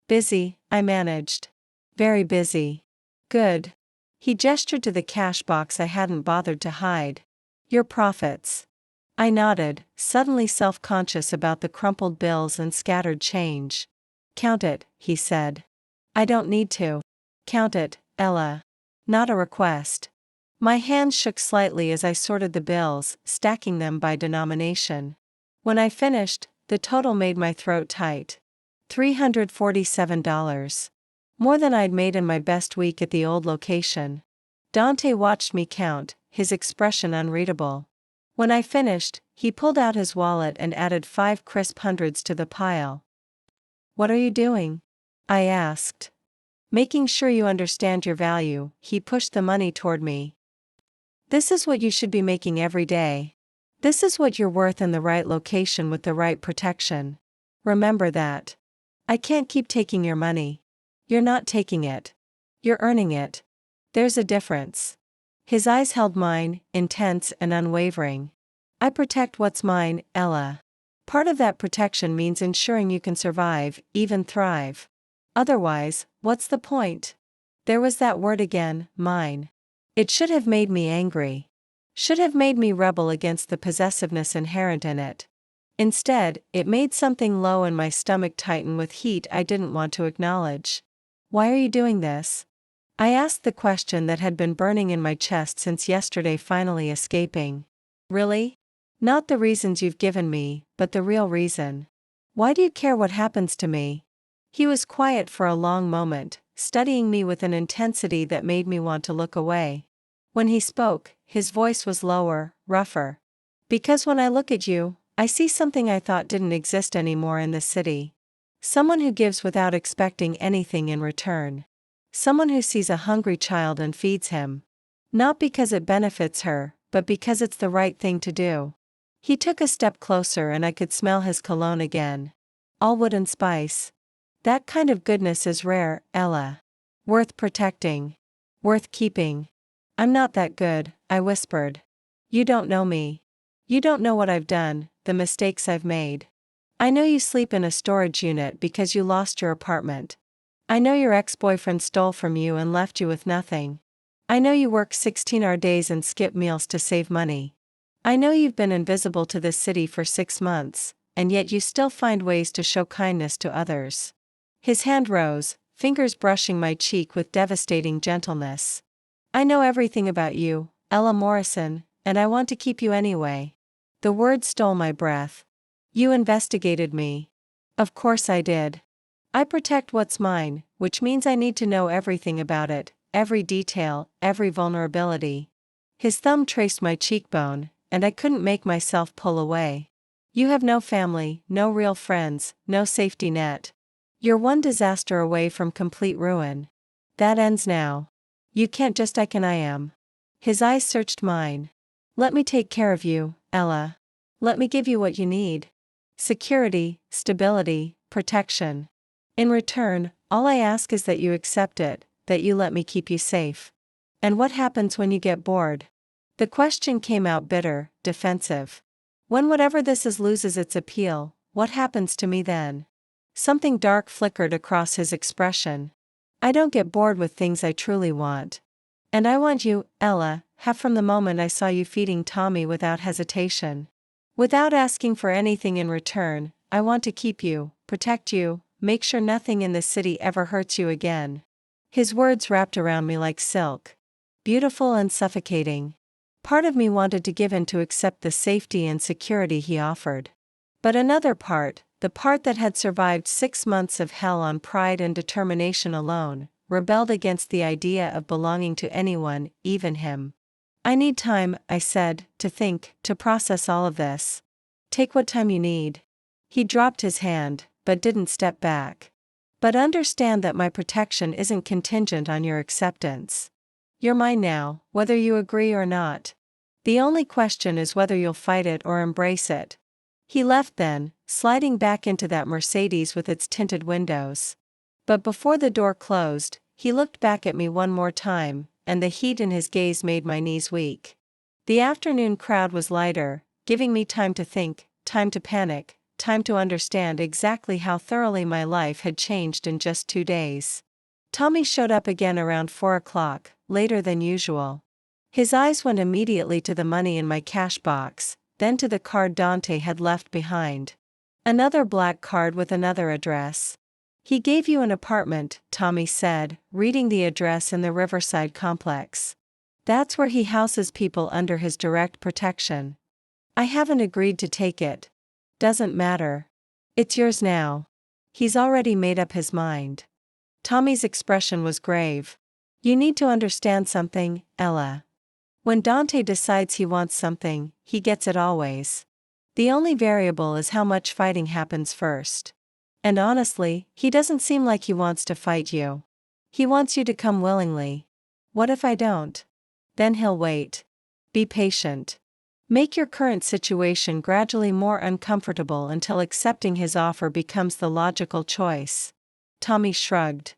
"Busy," I managed. "Very busy." "Good." He gestured to the cash box I hadn't bothered to hide. "Your profits." I nodded, suddenly self-conscious about the crumpled bills and scattered change. "Count it," he said. "I don't need to." "Count it, Ella." Not a request. My hands shook slightly as I sorted the bills, stacking them by denomination. When I finished, the total made my throat tight. $347. More than I'd made in my best week at the old location. Dante watched me count, his expression unreadable. When I finished, he pulled out his wallet and added 5 crisp hundreds to the pile. "What are you doing?" I asked. "Making sure you understand your value." He pushed the money toward me. "This is what you should be making every day. This is what you're worth in the right location with the right protection. Remember that. I can't keep taking your money. You're not taking it. You're earning it. There's a difference." His eyes held mine, intense and unwavering. "I protect what's mine, Ella. Part of that protection means ensuring you can survive, even thrive. Otherwise, what's the point?" There was that word again, mine. It should have made me angry. Should have made me rebel against the possessiveness inherent in it. Instead, it made something low in my stomach tighten with heat I didn't want to acknowledge. "Why are you doing this?" I asked the question that had been burning in my chest since yesterday finally escaping. "Really? Not the reasons you've given me, but the real reason. Why do you care what happens to me?" He was quiet for a long moment, studying me with an intensity that made me want to look away. When he spoke, his voice was lower, rougher. "Because when I look at you, I see something I thought didn't exist anymore in this city. Someone who gives without expecting anything in return. Someone who sees a hungry child and feeds him. Not because it benefits her, but because it's the right thing to do." He took a step closer and I could smell his cologne again. All wood and spice. "That kind of goodness is rare, Ella. Worth protecting. Worth keeping." "I'm not that good," I whispered. "You don't know me. You don't know what I've done, the mistakes I've made. I know you sleep in a storage unit because you lost your apartment. I know your ex-boyfriend stole from you and left you with nothing. I know you work 16-hour days and skip meals to save money. I know you've been invisible to this city for 6 months, and yet you still find ways to show kindness to others." His hand rose, fingers brushing my cheek with devastating gentleness. "I know everything about you, Ella Morrison, and I want to keep you anyway." The words stole my breath. "You investigated me." "Of course I did. I protect what's mine, which means I need to know everything about it, every detail, every vulnerability." His thumb traced my cheekbone, and I couldn't make myself pull away. "You have no family, no real friends, no safety net. You're one disaster away from complete ruin. That ends now. You can't just I am. His eyes searched mine. Let me take care of you, Ella. Let me give you what you need. Security, stability, protection. In return, all I ask is that you accept it, that you let me keep you safe. And what happens when you get bored? The question came out bitter, defensive. When whatever this is loses its appeal, what happens to me then? Something dark flickered across his expression. I don't get bored with things I truly want. And I want you, Ella, have from the moment I saw you feeding Tommy without hesitation. Without asking for anything in return, I want to keep you, protect you, make sure nothing in this city ever hurts you again. His words wrapped around me like silk. Beautiful and suffocating. Part of me wanted to give in to accept the safety and security he offered. But another part, the part that had survived 6 months of hell on pride and determination alone, rebelled against the idea of belonging to anyone, even him. I need time, I said, to think, to process all of this. Take what time you need. He dropped his hand, but didn't step back. But understand that my protection isn't contingent on your acceptance. You're mine now, whether you agree or not. The only question is whether you'll fight it or embrace it. He left then, sliding back into that Mercedes with its tinted windows. But before the door closed, he looked back at me one more time, and the heat in his gaze made my knees weak. The afternoon crowd was lighter, giving me time to think, time to panic, time to understand exactly how thoroughly my life had changed in just 2 days. Tommy showed up again around 4 o'clock, later than usual. His eyes went immediately to the money in my cash box, then to the card Dante had left behind. Another black card with another address. He gave you an apartment, Tommy said, reading the address in the Riverside complex. That's where he houses people under his direct protection. I haven't agreed to take it. Doesn't matter. It's yours now. He's already made up his mind. Tommy's expression was grave. You need to understand something, Ella. When Dante decides he wants something, he gets it always. The only variable is how much fighting happens first. And honestly, he doesn't seem like he wants to fight you. He wants you to come willingly. What if I don't? Then he'll wait. Be patient. Make your current situation gradually more uncomfortable until accepting his offer becomes the logical choice. Tommy shrugged.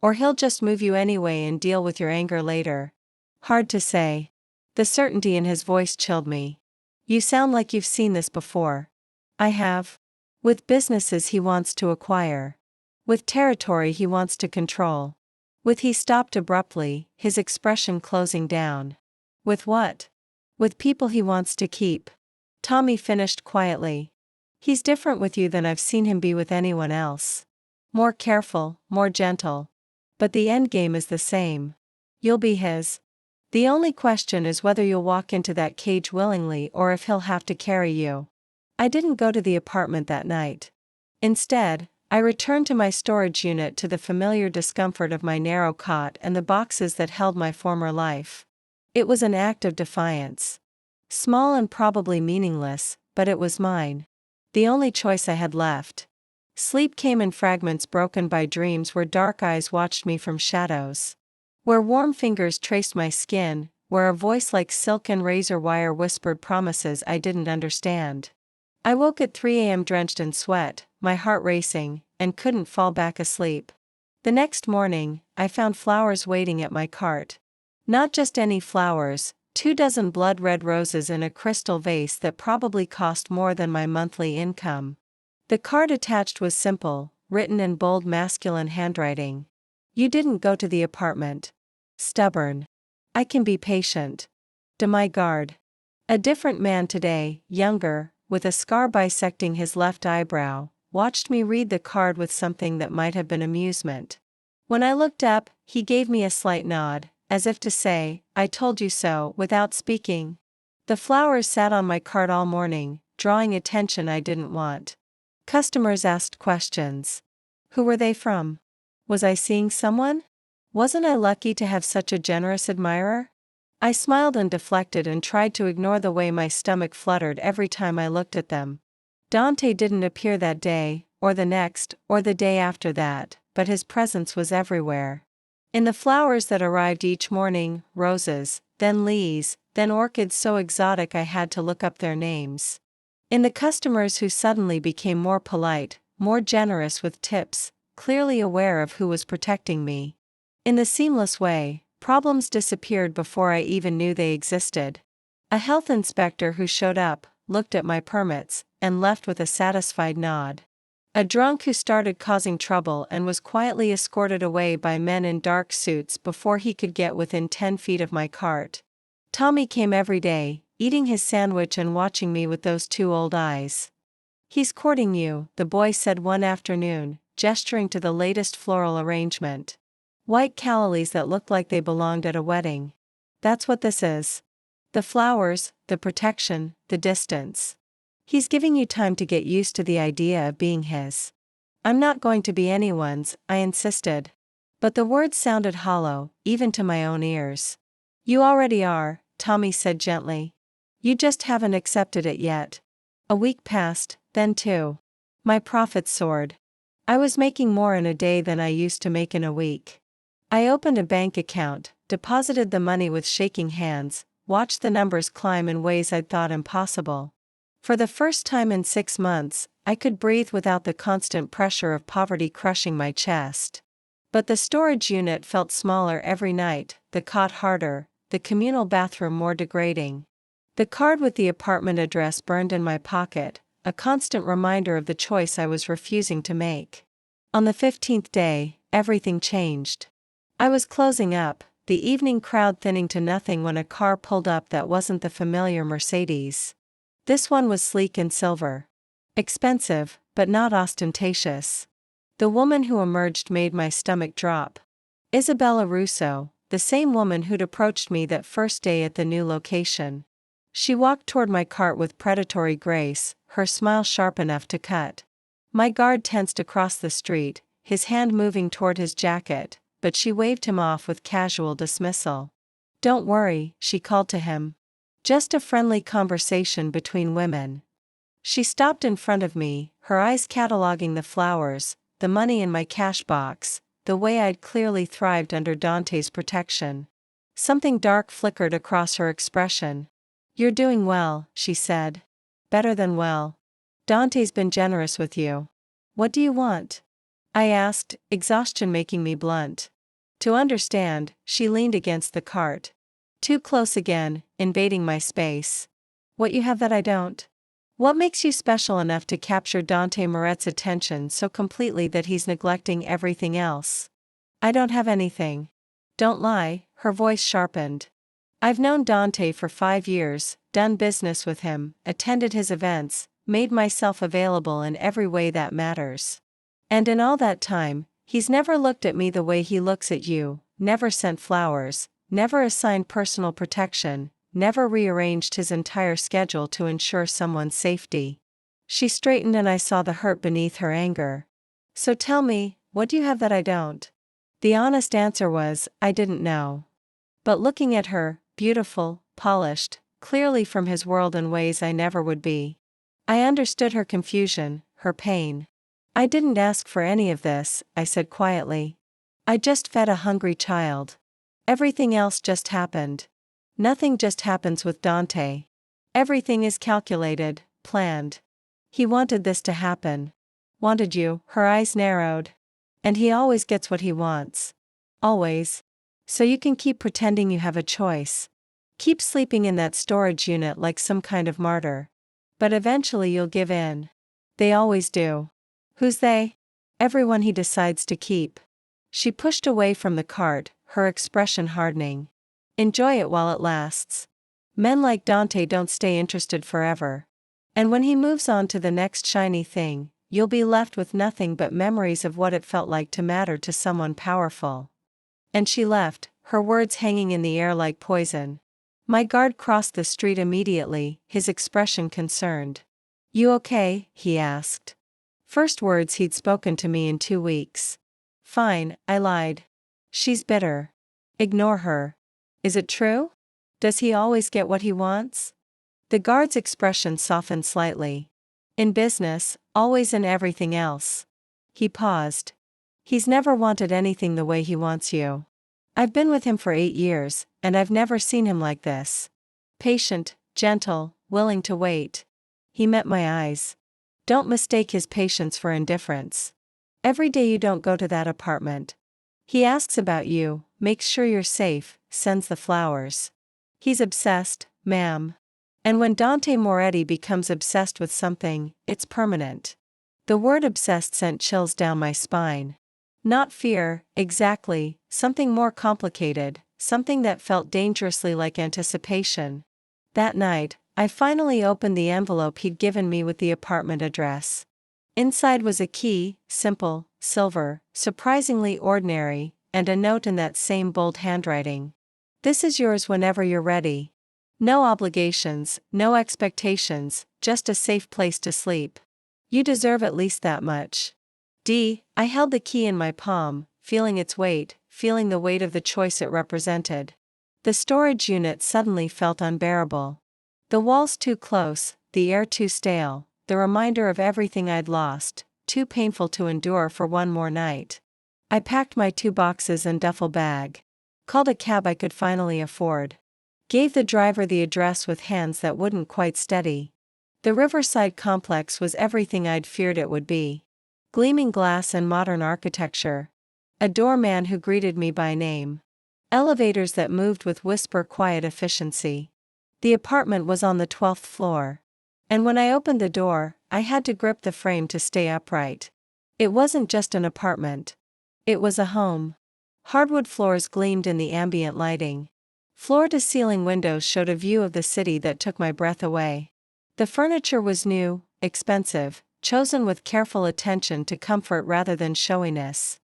Or he'll just move you anyway and deal with your anger later. Hard to say. The certainty in his voice chilled me. You sound like you've seen this before. I have. With businesses he wants to acquire. With territory he wants to control. He stopped abruptly, his expression closing down. With what? With people he wants to keep. Tommy finished quietly. He's different with you than I've seen him be with anyone else. More careful, more gentle. But the endgame is the same. You'll be his. The only question is whether you'll walk into that cage willingly or if he'll have to carry you. I didn't go to the apartment that night. Instead, I returned to my storage unit, to the familiar discomfort of my narrow cot and the boxes that held my former life. It was an act of defiance. Small and probably meaningless, but it was mine. The only choice I had left. Sleep came in fragments broken by dreams where dark eyes watched me from shadows. Where warm fingers traced my skin, where a voice like silken razor wire whispered promises I didn't understand. I woke at 3 a.m. drenched in sweat, my heart racing, and couldn't fall back asleep. The next morning, I found flowers waiting at my cart. Not just any flowers, 24 blood-red roses in a crystal vase that probably cost more than my monthly income. The card attached was simple, written in bold masculine handwriting. You didn't go to the apartment. Stubborn. I can be patient. De my guard. A different man today, younger, with a scar bisecting his left eyebrow, watched me read the card with something that might have been amusement. When I looked up, he gave me a slight nod, as if to say, I told you so, without speaking. The flowers sat on my cart all morning, drawing attention I didn't want. Customers asked questions. Who were they from? Was I seeing someone? Wasn't I lucky to have such a generous admirer? I smiled and deflected and tried to ignore the way my stomach fluttered every time I looked at them. Dante didn't appear that day, or the next, or the day after that, but his presence was everywhere. In the flowers that arrived each morning, roses, then lilies, then orchids so exotic I had to look up their names. In the customers who suddenly became more polite, more generous with tips, clearly aware of who was protecting me. In the seamless way, problems disappeared before I even knew they existed. A health inspector who showed up, looked at my permits, and left with a satisfied nod. A drunk who started causing trouble and was quietly escorted away by men in dark suits before he could get within 10 feet of my cart. Tommy came every day, eating his sandwich and watching me with those two old eyes. "He's courting you," the boy said one afternoon, gesturing to the latest floral arrangement. White callies that looked like they belonged at a wedding. "That's what this is. The flowers, the protection, the distance. He's giving you time to get used to the idea of being his." "I'm not going to be anyone's," I insisted. But the words sounded hollow, even to my own ears. "You already are," Tommy said gently. "You just haven't accepted it yet." A week passed, then two. My profits soared. I was making more in a day than I used to make in a week. I opened a bank account, deposited the money with shaking hands, watched the numbers climb in ways I'd thought impossible. For the first time in 6 months, I could breathe without the constant pressure of poverty crushing my chest. But the storage unit felt smaller every night, the cot harder, the communal bathroom more degrading. The card with the apartment address burned in my pocket, a constant reminder of the choice I was refusing to make. On the 15th day, everything changed. I was closing up, the evening crowd thinning to nothing when a car pulled up that wasn't the familiar Mercedes. This one was sleek and silver. Expensive, but not ostentatious. The woman who emerged made my stomach drop. Isabella Russo, the same woman who'd approached me that first day at the new location. She walked toward my cart with predatory grace, her smile sharp enough to cut. My guard tensed across the street, his hand moving toward his jacket, but she waved him off with casual dismissal. "Don't worry," she called to him. "Just a friendly conversation between women." She stopped in front of me, her eyes cataloging the flowers, the money in my cash box, the way I'd clearly thrived under Dante's protection. Something dark flickered across her expression. "You're doing well," she said. "Better than well. Dante's been generous with you." "What do you want?" I asked, exhaustion making me blunt. To understand, she leaned against the cart. Too close again, invading my space. "What you have that I don't? What makes you special enough to capture Dante Moretti's attention so completely that he's neglecting everything else?" "I don't have anything." "Don't lie," her voice sharpened. "I've known Dante for 5 years, done business with him, attended his events, made myself available in every way that matters. And in all that time, he's never looked at me the way he looks at you, never sent flowers, never assigned personal protection, never rearranged his entire schedule to ensure someone's safety." She straightened and I saw the hurt beneath her anger. "So tell me, what do you have that I don't?" The honest answer was, I didn't know. But looking at her, beautiful, polished, clearly from his world in ways I never would be, I understood her confusion, her pain. "I didn't ask for any of this," I said quietly. "I just fed a hungry child. Everything else just happened." Nothing just happens with Dante. Everything is calculated, planned. He wanted this to happen. "Wanted you," her eyes narrowed. "And he always gets what he wants. Always. So you can keep pretending you have a choice. Keep sleeping in that storage unit like some kind of martyr. But eventually you'll give in. They always do." "Who's they?" "Everyone he decides to keep." She pushed away from the cart, her expression hardening. "Enjoy it while it lasts. Men like Dante don't stay interested forever. And when he moves on to the next shiny thing, you'll be left with nothing but memories of what it felt like to matter to someone powerful." And she left, her words hanging in the air like poison. My guard crossed the street immediately, his expression concerned. "You okay?" he asked. First words he'd spoken to me in 2 weeks. "Fine," I lied. "She's bitter." "Ignore her." "Is it true? Does he always get what he wants?" The guard's expression softened slightly. "In business, always in everything else." He paused. "He's never wanted anything the way he wants you." I've been with him for 8 years, and I've never seen him like this. Patient, gentle, willing to wait. He met my eyes. Don't mistake his patience for indifference. Every day you don't go to that apartment. He asks about you, makes sure you're safe, sends the flowers. He's obsessed, ma'am. And when Dante Moretti becomes obsessed with something, it's permanent. The word obsessed sent chills down my spine. Not fear, exactly, something more complicated, something that felt dangerously like anticipation. That night, I finally opened the envelope he'd given me with the apartment address. Inside was a key, simple, silver, surprisingly ordinary, and a note in that same bold handwriting. This is yours whenever you're ready. No obligations, no expectations, just a safe place to sleep. You deserve at least that much. I held the key in my palm, feeling its weight, feeling the weight of the choice it represented. The storage unit suddenly felt unbearable. The walls too close, the air too stale, the reminder of everything I'd lost, too painful to endure for one more night. I packed my 2 boxes and duffel bag. Called a cab I could finally afford. Gave the driver the address with hands that wouldn't quite steady. The Riverside complex was everything I'd feared it would be. Gleaming glass and modern architecture. A doorman who greeted me by name. Elevators that moved with whisper-quiet efficiency. The apartment was on the 12th floor. And when I opened the door, I had to grip the frame to stay upright. It wasn't just an apartment. It was a home. Hardwood floors gleamed in the ambient lighting. Floor-to-ceiling windows showed a view of the city that took my breath away. The furniture was new, expensive, chosen with careful attention to comfort rather than showiness.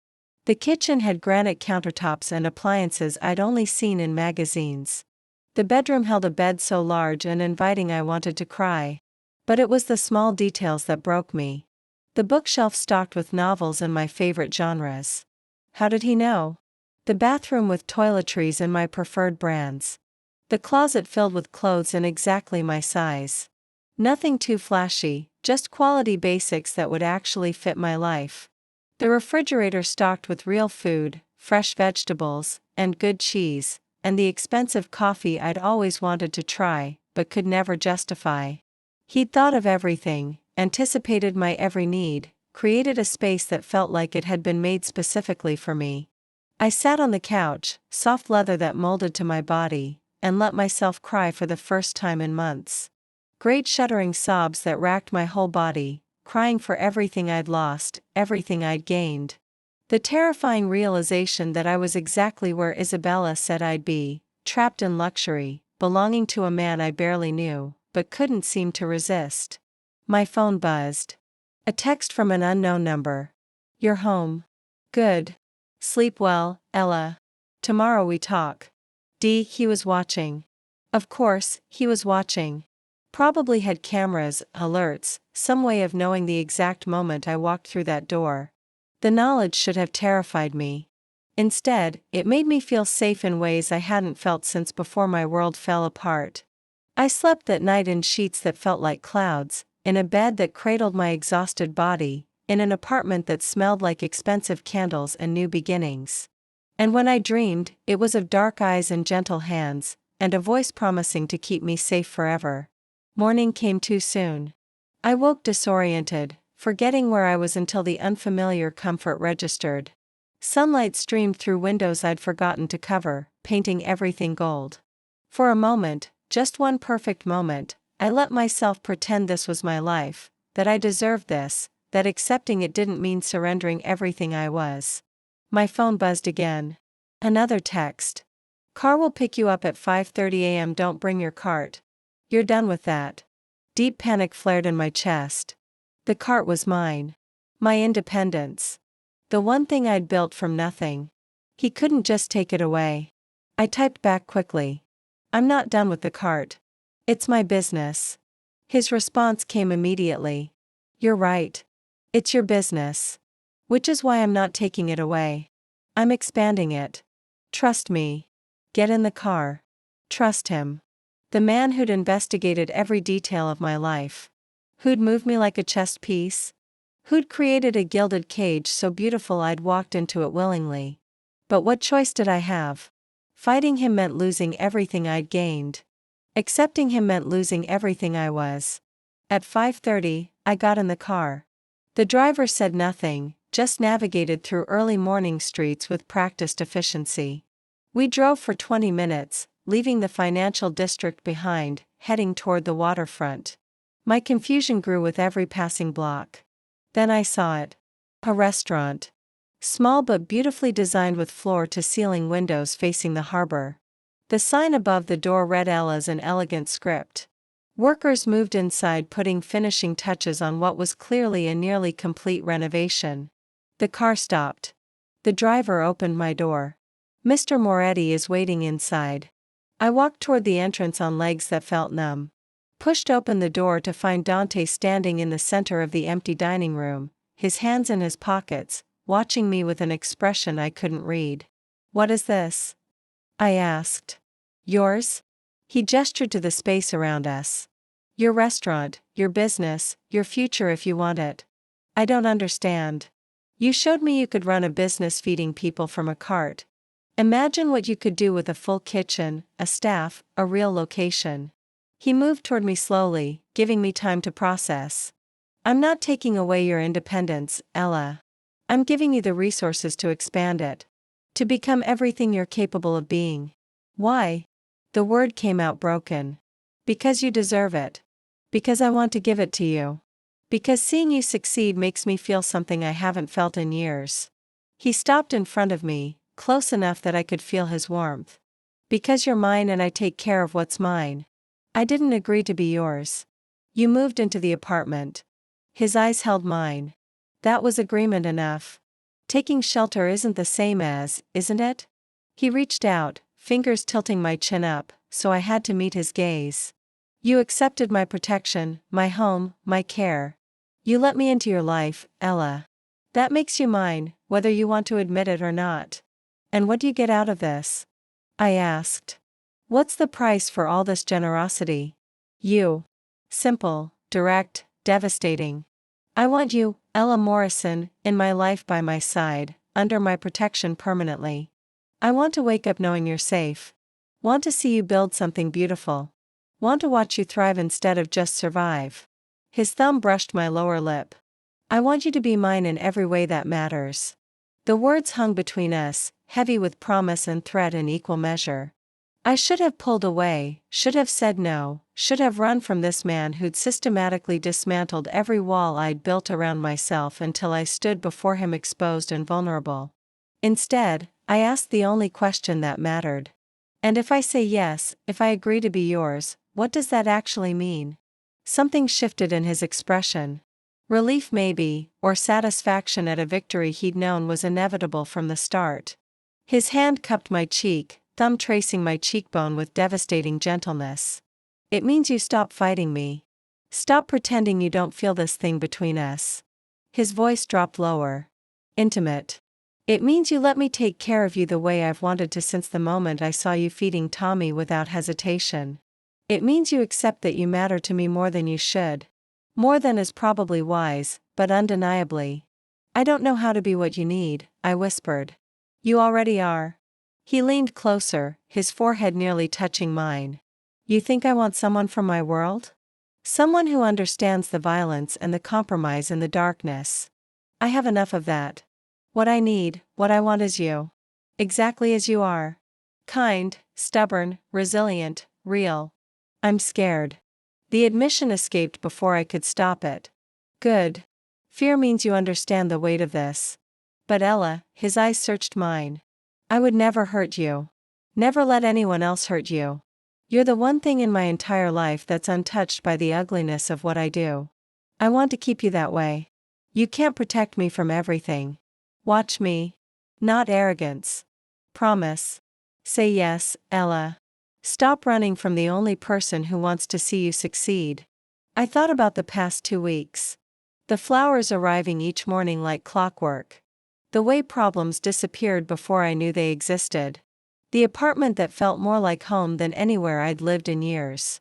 The kitchen had granite countertops and appliances I'd only seen in magazines. The bedroom held a bed so large and inviting I wanted to cry. But it was the small details that broke me. The bookshelf stocked with novels in my favorite genres. How did he know? The bathroom with toiletries in my preferred brands. The closet filled with clothes in exactly my size. Nothing too flashy, just quality basics that would actually fit my life. The refrigerator stocked with real food, fresh vegetables, and good cheese, and the expensive coffee I'd always wanted to try, but could never justify. He'd thought of everything, anticipated my every need, created a space that felt like it had been made specifically for me. I sat on the couch, soft leather that molded to my body, and let myself cry for the first time in months. Great shuddering sobs that racked my whole body, crying for everything I'd lost, everything I'd gained. The terrifying realization that I was exactly where Isabella said I'd be, trapped in luxury, belonging to a man I barely knew, but couldn't seem to resist. My phone buzzed. A text from an unknown number. You're home. Good. Sleep well, Ella. Tomorrow we talk. He was watching. Of course, he was watching. Probably had cameras, alerts, some way of knowing the exact moment I walked through that door. The knowledge should have terrified me. Instead, it made me feel safe in ways I hadn't felt since before my world fell apart. I slept that night in sheets that felt like clouds, in a bed that cradled my exhausted body, in an apartment that smelled like expensive candles and new beginnings. And when I dreamed, it was of dark eyes and gentle hands, and a voice promising to keep me safe forever. Morning came too soon. I woke disoriented, forgetting where I was until the unfamiliar comfort registered. Sunlight streamed through windows I'd forgotten to cover, painting everything gold. For a moment, just one perfect moment, I let myself pretend this was my life, that I deserved this, that accepting it didn't mean surrendering everything I was. My phone buzzed again. Another text. Car will pick you up at 5:30 a.m. Don't bring your cart. You're done with that. Deep panic flared in my chest. The cart was mine. My independence. The one thing I'd built from nothing. He couldn't just take it away. I typed back quickly. I'm not done with the cart. It's my business. His response came immediately. You're right. It's your business. Which is why I'm not taking it away. I'm expanding it. Trust me. Get in the car. Trust him. The man who'd investigated every detail of my life. Who'd moved me like a chess piece. Who'd created a gilded cage so beautiful I'd walked into it willingly. But what choice did I have? Fighting him meant losing everything I'd gained. Accepting him meant losing everything I was. At 5:30, I got in the car. The driver said nothing, just navigated through early morning streets with practiced efficiency. We drove for 20 minutes, leaving the financial district behind, heading toward the waterfront. My confusion grew with every passing block. Then I saw it. A restaurant. Small but beautifully designed with floor-to-ceiling windows facing the harbor. The sign above the door read Ella's in elegant script. Workers moved inside, putting finishing touches on what was clearly a nearly complete renovation. The car stopped. The driver opened my door. "Mr. Moretti is waiting inside." I walked toward the entrance on legs that felt numb. Pushed open the door to find Dante standing in the center of the empty dining room, his hands in his pockets, watching me with an expression I couldn't read. "What is this?" I asked. "Yours?" He gestured to the space around us. "Your restaurant, your business, your future if you want it." "I don't understand." "You showed me you could run a business feeding people from a cart. Imagine what you could do with a full kitchen, a staff, a real location." He moved toward me slowly, giving me time to process. "I'm not taking away your independence, Ella. I'm giving you the resources to expand it. To become everything you're capable of being." "Why?" The word came out broken. "Because you deserve it. Because I want to give it to you. Because seeing you succeed makes me feel something I haven't felt in years." He stopped in front of me, close enough that I could feel his warmth. "Because you're mine and I take care of what's mine. I didn't agree to be yours. You moved into the apartment." His eyes held mine. "That was agreement enough. Taking shelter isn't the same as, isn't it?" He reached out, fingers tilting my chin up, so I had to meet his gaze. "You accepted my protection, my home, my care. You let me into your life, Ella. That makes you mine, whether you want to admit it or not." "And what do you get out of this?" I asked. "What's the price for all this generosity?" "You." Simple, direct, devastating. "I want you, Ella Morrison, in my life by my side, under my protection permanently. I want to wake up knowing you're safe. Want to see you build something beautiful. Want to watch you thrive instead of just survive." His thumb brushed my lower lip. "I want you to be mine in every way that matters." The words hung between us, heavy with promise and threat in equal measure. I should have pulled away, should have said no, should have run from this man who'd systematically dismantled every wall I'd built around myself until I stood before him exposed and vulnerable. Instead, I asked the only question that mattered. "And if I say yes, if I agree to be yours, what does that actually mean?" Something shifted in his expression. Relief maybe, or satisfaction at a victory he'd known was inevitable from the start. His hand cupped my cheek, thumb tracing my cheekbone with devastating gentleness. "It means you stop fighting me. Stop pretending you don't feel this thing between us." His voice dropped lower. "Intimate. It means you let me take care of you the way I've wanted to since the moment I saw you feeding Tommy without hesitation. It means you accept that you matter to me more than you should. More than is probably wise, but undeniably." "I don't know how to be what you need," I whispered. "You already are." He leaned closer, his forehead nearly touching mine. "You think I want someone from my world? Someone who understands the violence and the compromise in the darkness. I have enough of that. What I need, what I want is you. Exactly as you are. Kind, stubborn, resilient, real." "I'm scared." The admission escaped before I could stop it. "Good. Fear means you understand the weight of this." "But Ella," his eyes searched mine. "I would never hurt you. Never let anyone else hurt you. You're the one thing in my entire life that's untouched by the ugliness of what I do. I want to keep you that way. You can't protect me from everything. Watch me. Not arrogance. Promise. Say yes, Ella. Stop running from the only person who wants to see you succeed." I thought about the past 2 weeks. The flowers arriving each morning like clockwork. The way problems disappeared before I knew they existed. The apartment that felt more like home than anywhere I'd lived in years.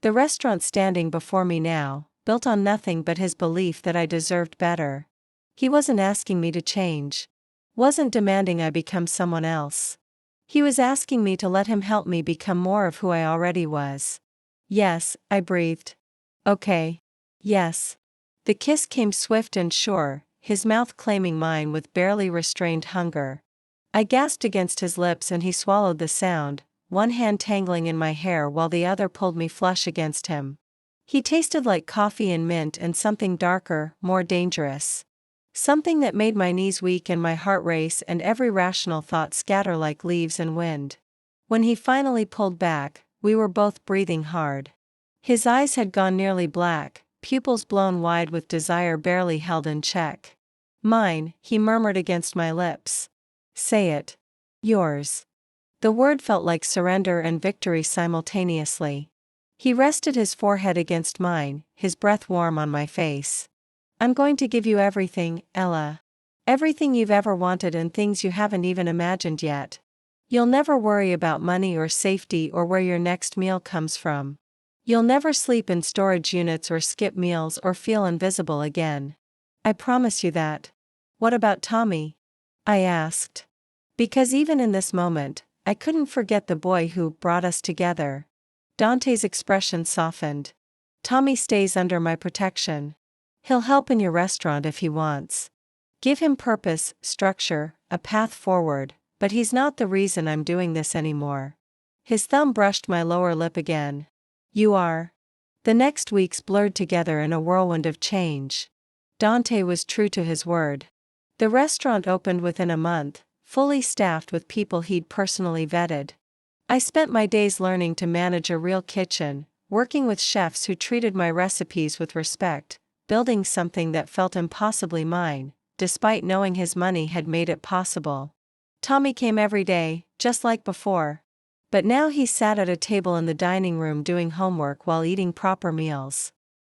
The restaurant standing before me now, built on nothing but his belief that I deserved better. He wasn't asking me to change. wasn't demanding I become someone else. He was asking me to let him help me become more of who I already was. Yes, I breathed. Okay. Yes. The kiss came swift and sure, his mouth claiming mine with barely restrained hunger. I gasped against his lips and he swallowed the sound, one hand tangling in my hair while the other pulled me flush against him. He tasted like coffee and mint and something darker, more dangerous. Something that made my knees weak and my heart race and every rational thought scatter like leaves and wind. When he finally pulled back, we were both breathing hard. His eyes had gone nearly black, pupils blown wide with desire barely held in check. Mine, he murmured against my lips. Say it. Yours. The word felt like surrender and victory simultaneously. He rested his forehead against mine, his breath warm on my face. I'm going to give you everything, Ella. Everything you've ever wanted and things you haven't even imagined yet. You'll never worry about money or safety or where your next meal comes from. You'll never sleep in storage units or skip meals or feel invisible again. I promise you that. What about Tommy? I asked. Because even in this moment, I couldn't forget the boy who brought us together. Dante's expression softened. Tommy stays under my protection. He'll help in your restaurant if he wants. Give him purpose, structure, a path forward, but he's not the reason I'm doing this anymore. His thumb brushed my lower lip again. You are. The next weeks blurred together in a whirlwind of change. Dante was true to his word. The restaurant opened within a month, fully staffed with people he'd personally vetted. I spent my days learning to manage a real kitchen, working with chefs who treated my recipes with respect, building something that felt impossibly mine, despite knowing his money had made it possible. Tommy came every day, just like before. But now he sat at a table in the dining room doing homework while eating proper meals.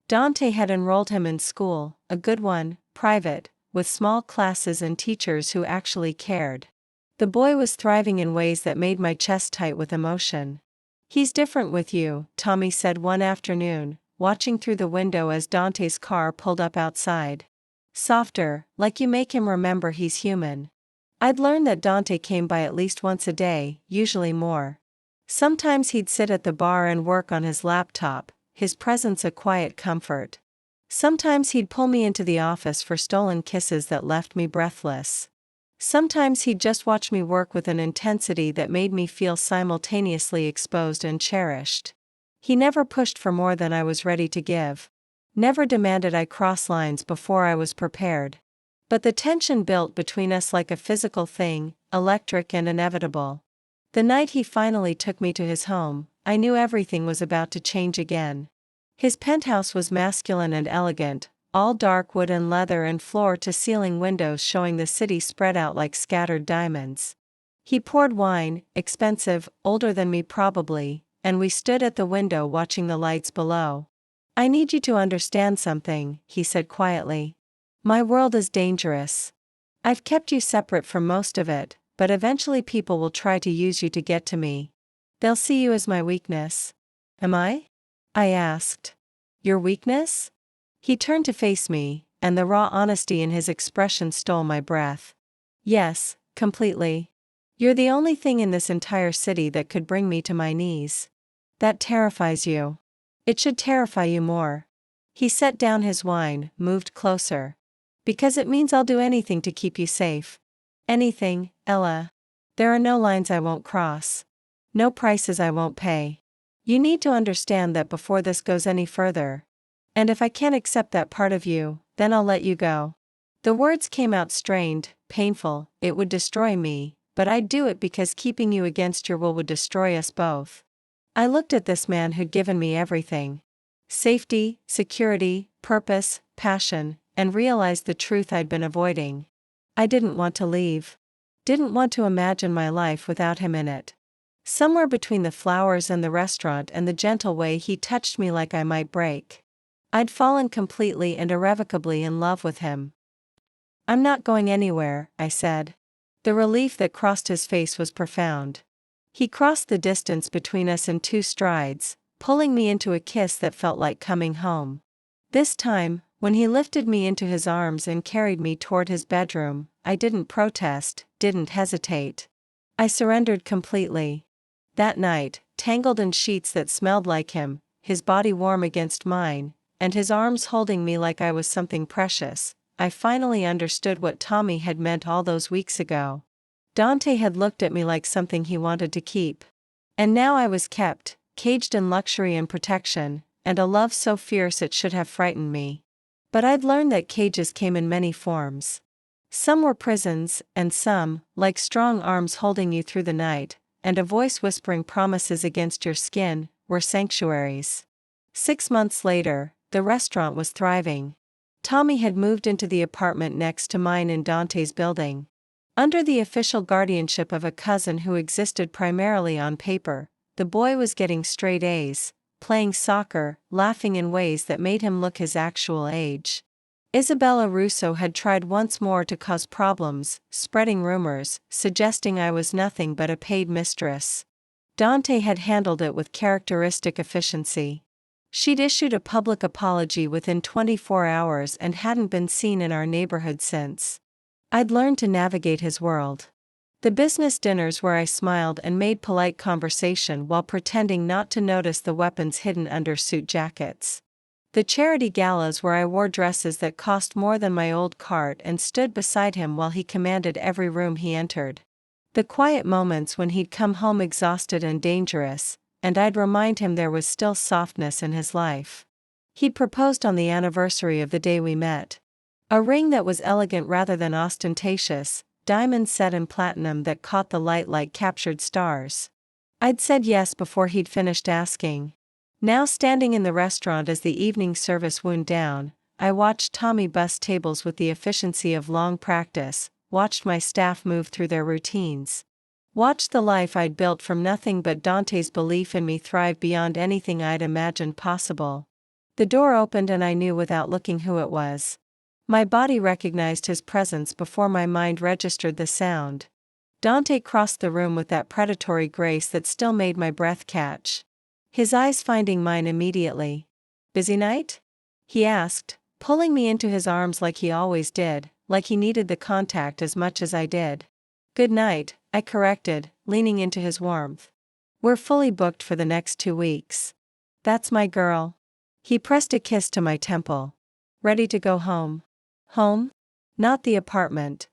Dante had enrolled him in school, a good one, private, with small classes and teachers who actually cared. The boy was thriving in ways that made my chest tight with emotion. He's different with you, Tommy said one afternoon, watching through the window as Dante's car pulled up outside. Softer, like you make him remember he's human. I'd learned that Dante came by at least once a day, usually more. Sometimes he'd sit at the bar and work on his laptop, his presence a quiet comfort. Sometimes he'd pull me into the office for stolen kisses that left me breathless. Sometimes he'd just watch me work with an intensity that made me feel simultaneously exposed and cherished. He never pushed for more than I was ready to give. Never demanded I cross lines before I was prepared. But the tension built between us like a physical thing, electric and inevitable. The night he finally took me to his home, I knew everything was about to change again. His penthouse was masculine and elegant, all dark wood and leather and floor-to-ceiling windows showing the city spread out like scattered diamonds. He poured wine, expensive, older than me probably, and we stood at the window watching the lights below. I need you to understand something, he said quietly. My world is dangerous. I've kept you separate from most of it, but eventually people will try to use you to get to me. They'll see you as my weakness. Am I? I asked. Your weakness? He turned to face me, and the raw honesty in his expression stole my breath. Yes, completely. You're the only thing in this entire city that could bring me to my knees. That terrifies you. It should terrify you more. He set down his wine, moved closer. Because it means I'll do anything to keep you safe. Anything, Ella. There are no lines I won't cross. No prices I won't pay. You need to understand that before this goes any further. And if I can't accept that part of you, then I'll let you go. The words came out strained, painful, it would destroy me, but I'd do it because keeping you against your will would destroy us both. I looked at this man who'd given me everything. Safety, security, purpose, passion, and realized the truth I'd been avoiding. I didn't want to leave. Didn't want to imagine my life without him in it. Somewhere between the flowers and the restaurant and the gentle way he touched me like I might break. I'd fallen completely and irrevocably in love with him. I'm not going anywhere, I said. The relief that crossed his face was profound. He crossed the distance between us in 2 strides, pulling me into a kiss that felt like coming home. This time, When he lifted me into his arms and carried me toward his bedroom, I didn't protest, didn't hesitate. I surrendered completely. That night, tangled in sheets that smelled like him, his body warm against mine, and his arms holding me like I was something precious, I finally understood what Tommy had meant all those weeks ago. Dante had looked at me like something he wanted to keep. And now I was kept, caged in luxury and protection, and a love so fierce it should have frightened me. But I'd learned that cages came in many forms. Some were prisons, and some, like strong arms holding you through the night, and a voice whispering promises against your skin, were sanctuaries. 6 months later, the restaurant was thriving. Tommy had moved into the apartment next to mine in Dante's building. Under the official guardianship of a cousin who existed primarily on paper, the boy was getting straight A's, playing soccer, laughing in ways that made him look his actual age. Isabella Russo had tried once more to cause problems, spreading rumors, suggesting I was nothing but a paid mistress. Dante had handled it with characteristic efficiency. She'd issued a public apology within 24 hours and hadn't been seen in our neighborhood since. I'd learned to navigate his world. The business dinners where I smiled and made polite conversation while pretending not to notice the weapons hidden under suit jackets. The charity galas where I wore dresses that cost more than my old cart and stood beside him while he commanded every room he entered. The quiet moments when he'd come home exhausted and dangerous, and I'd remind him there was still softness in his life. He'd proposed on the anniversary of the day we met. A ring that was elegant rather than ostentatious, diamonds set in platinum that caught the light like captured stars. I'd said yes before he'd finished asking. Now standing in the restaurant as the evening service wound down, I watched Tommy bus tables with the efficiency of long practice, watched my staff move through their routines. Watched the life I'd built from nothing but Dante's belief in me thrive beyond anything I'd imagined possible. The door opened and I knew without looking who it was. My body recognized his presence before my mind registered the sound. Dante crossed the room with that predatory grace that still made my breath catch. His eyes finding mine immediately. "Busy night?" he asked, pulling me into his arms like he always did, like he needed the contact as much as I did. "Good night," I corrected, leaning into his warmth. "We're fully booked for the next 2 weeks." "That's my girl." He pressed a kiss to my temple. "Ready to go home?" Home? Not the apartment.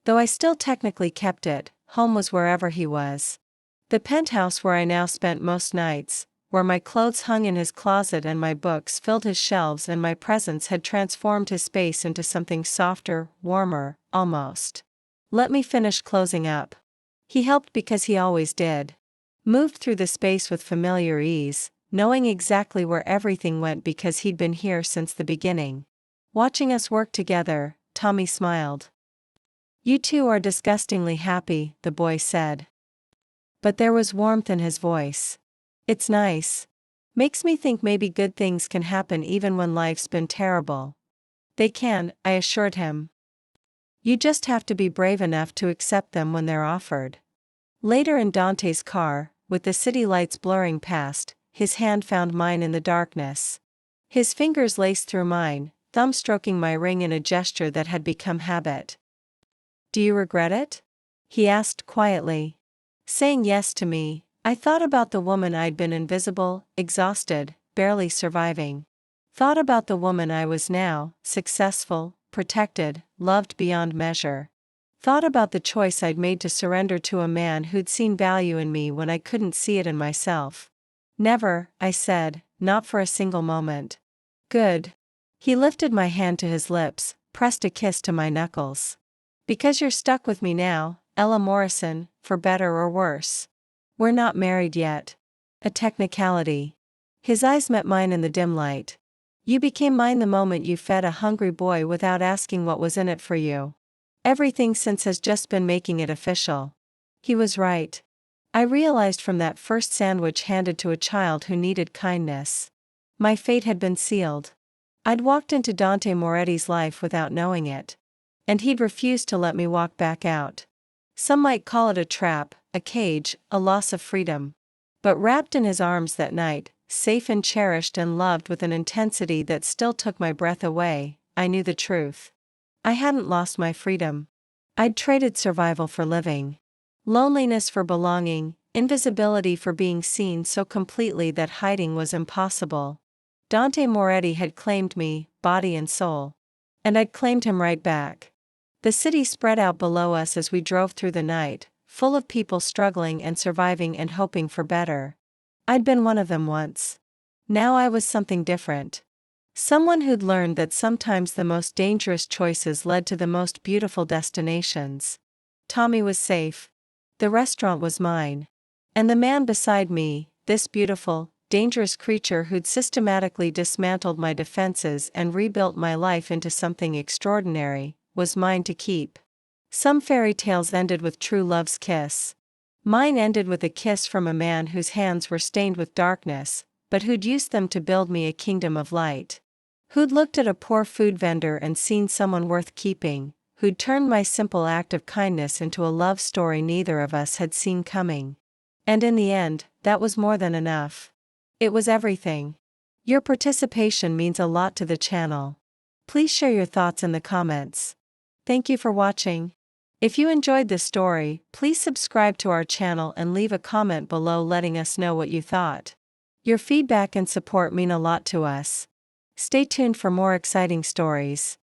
Though I still technically kept it, home was wherever he was. The penthouse where I now spent most nights, where my clothes hung in his closet and my books filled his shelves and my presence had transformed his space into something softer, warmer, almost. Let me finish closing up. He helped because he always did. Moved through the space with familiar ease, knowing exactly where everything went because he'd been here since the beginning. Watching us work together, Tommy smiled. "You two are disgustingly happy," the boy said. But there was warmth in his voice. "It's nice. Makes me think maybe good things can happen even when life's been terrible." "They can," I assured him. "You just have to be brave enough to accept them when they're offered." Later in Dante's car, with the city lights blurring past, his hand found mine in the darkness. His fingers laced through mine, thumb stroking my ring in a gesture that had become habit. "Do you regret it?" he asked quietly. Saying yes to me, I thought about the woman I'd been invisible, exhausted, barely surviving. Thought about the woman I was now, successful, protected, loved beyond measure. Thought about the choice I'd made to surrender to a man who'd seen value in me when I couldn't see it in myself. "Never," I said, "not for a single moment." "Good." He lifted my hand to his lips, pressed a kiss to my knuckles. "Because you're stuck with me now, Ella Morrison, for better or worse. We're not married yet." A technicality. His eyes met mine in the dim light. "You became mine the moment you fed a hungry boy without asking what was in it for you. Everything since has just been making it official." He was right. I realized from that first sandwich handed to a child who needed kindness. My fate had been sealed. I'd walked into Dante Moretti's life without knowing it. And he'd refused to let me walk back out. Some might call it a trap, a cage, a loss of freedom. But wrapped in his arms that night, safe and cherished and loved with an intensity that still took my breath away. I knew the truth. I hadn't lost my freedom. I'd traded survival for living. Loneliness for belonging, invisibility for being seen so completely that hiding was impossible. Dante Moretti had claimed me, body and soul. And I'd claimed him right back. The city spread out below us as we drove through the night, full of people struggling and surviving and hoping for better. I'd been one of them once. Now I was something different. Someone who'd learned that sometimes the most dangerous choices led to the most beautiful destinations. Tommy was safe. The restaurant was mine. And the man beside me, this beautiful, dangerous creature who'd systematically dismantled my defenses and rebuilt my life into something extraordinary, was mine to keep. Some fairy tales ended with true love's kiss. Mine ended with a kiss from a man whose hands were stained with darkness, but who'd used them to build me a kingdom of light. Who'd looked at a poor food vendor and seen someone worth keeping, who'd turned my simple act of kindness into a love story neither of us had seen coming. And in the end, that was more than enough. It was everything. Your participation means a lot to the channel. Please share your thoughts in the comments. Thank you for watching. If you enjoyed this story, please subscribe to our channel and leave a comment below letting us know what you thought. Your feedback and support mean a lot to us. Stay tuned for more exciting stories.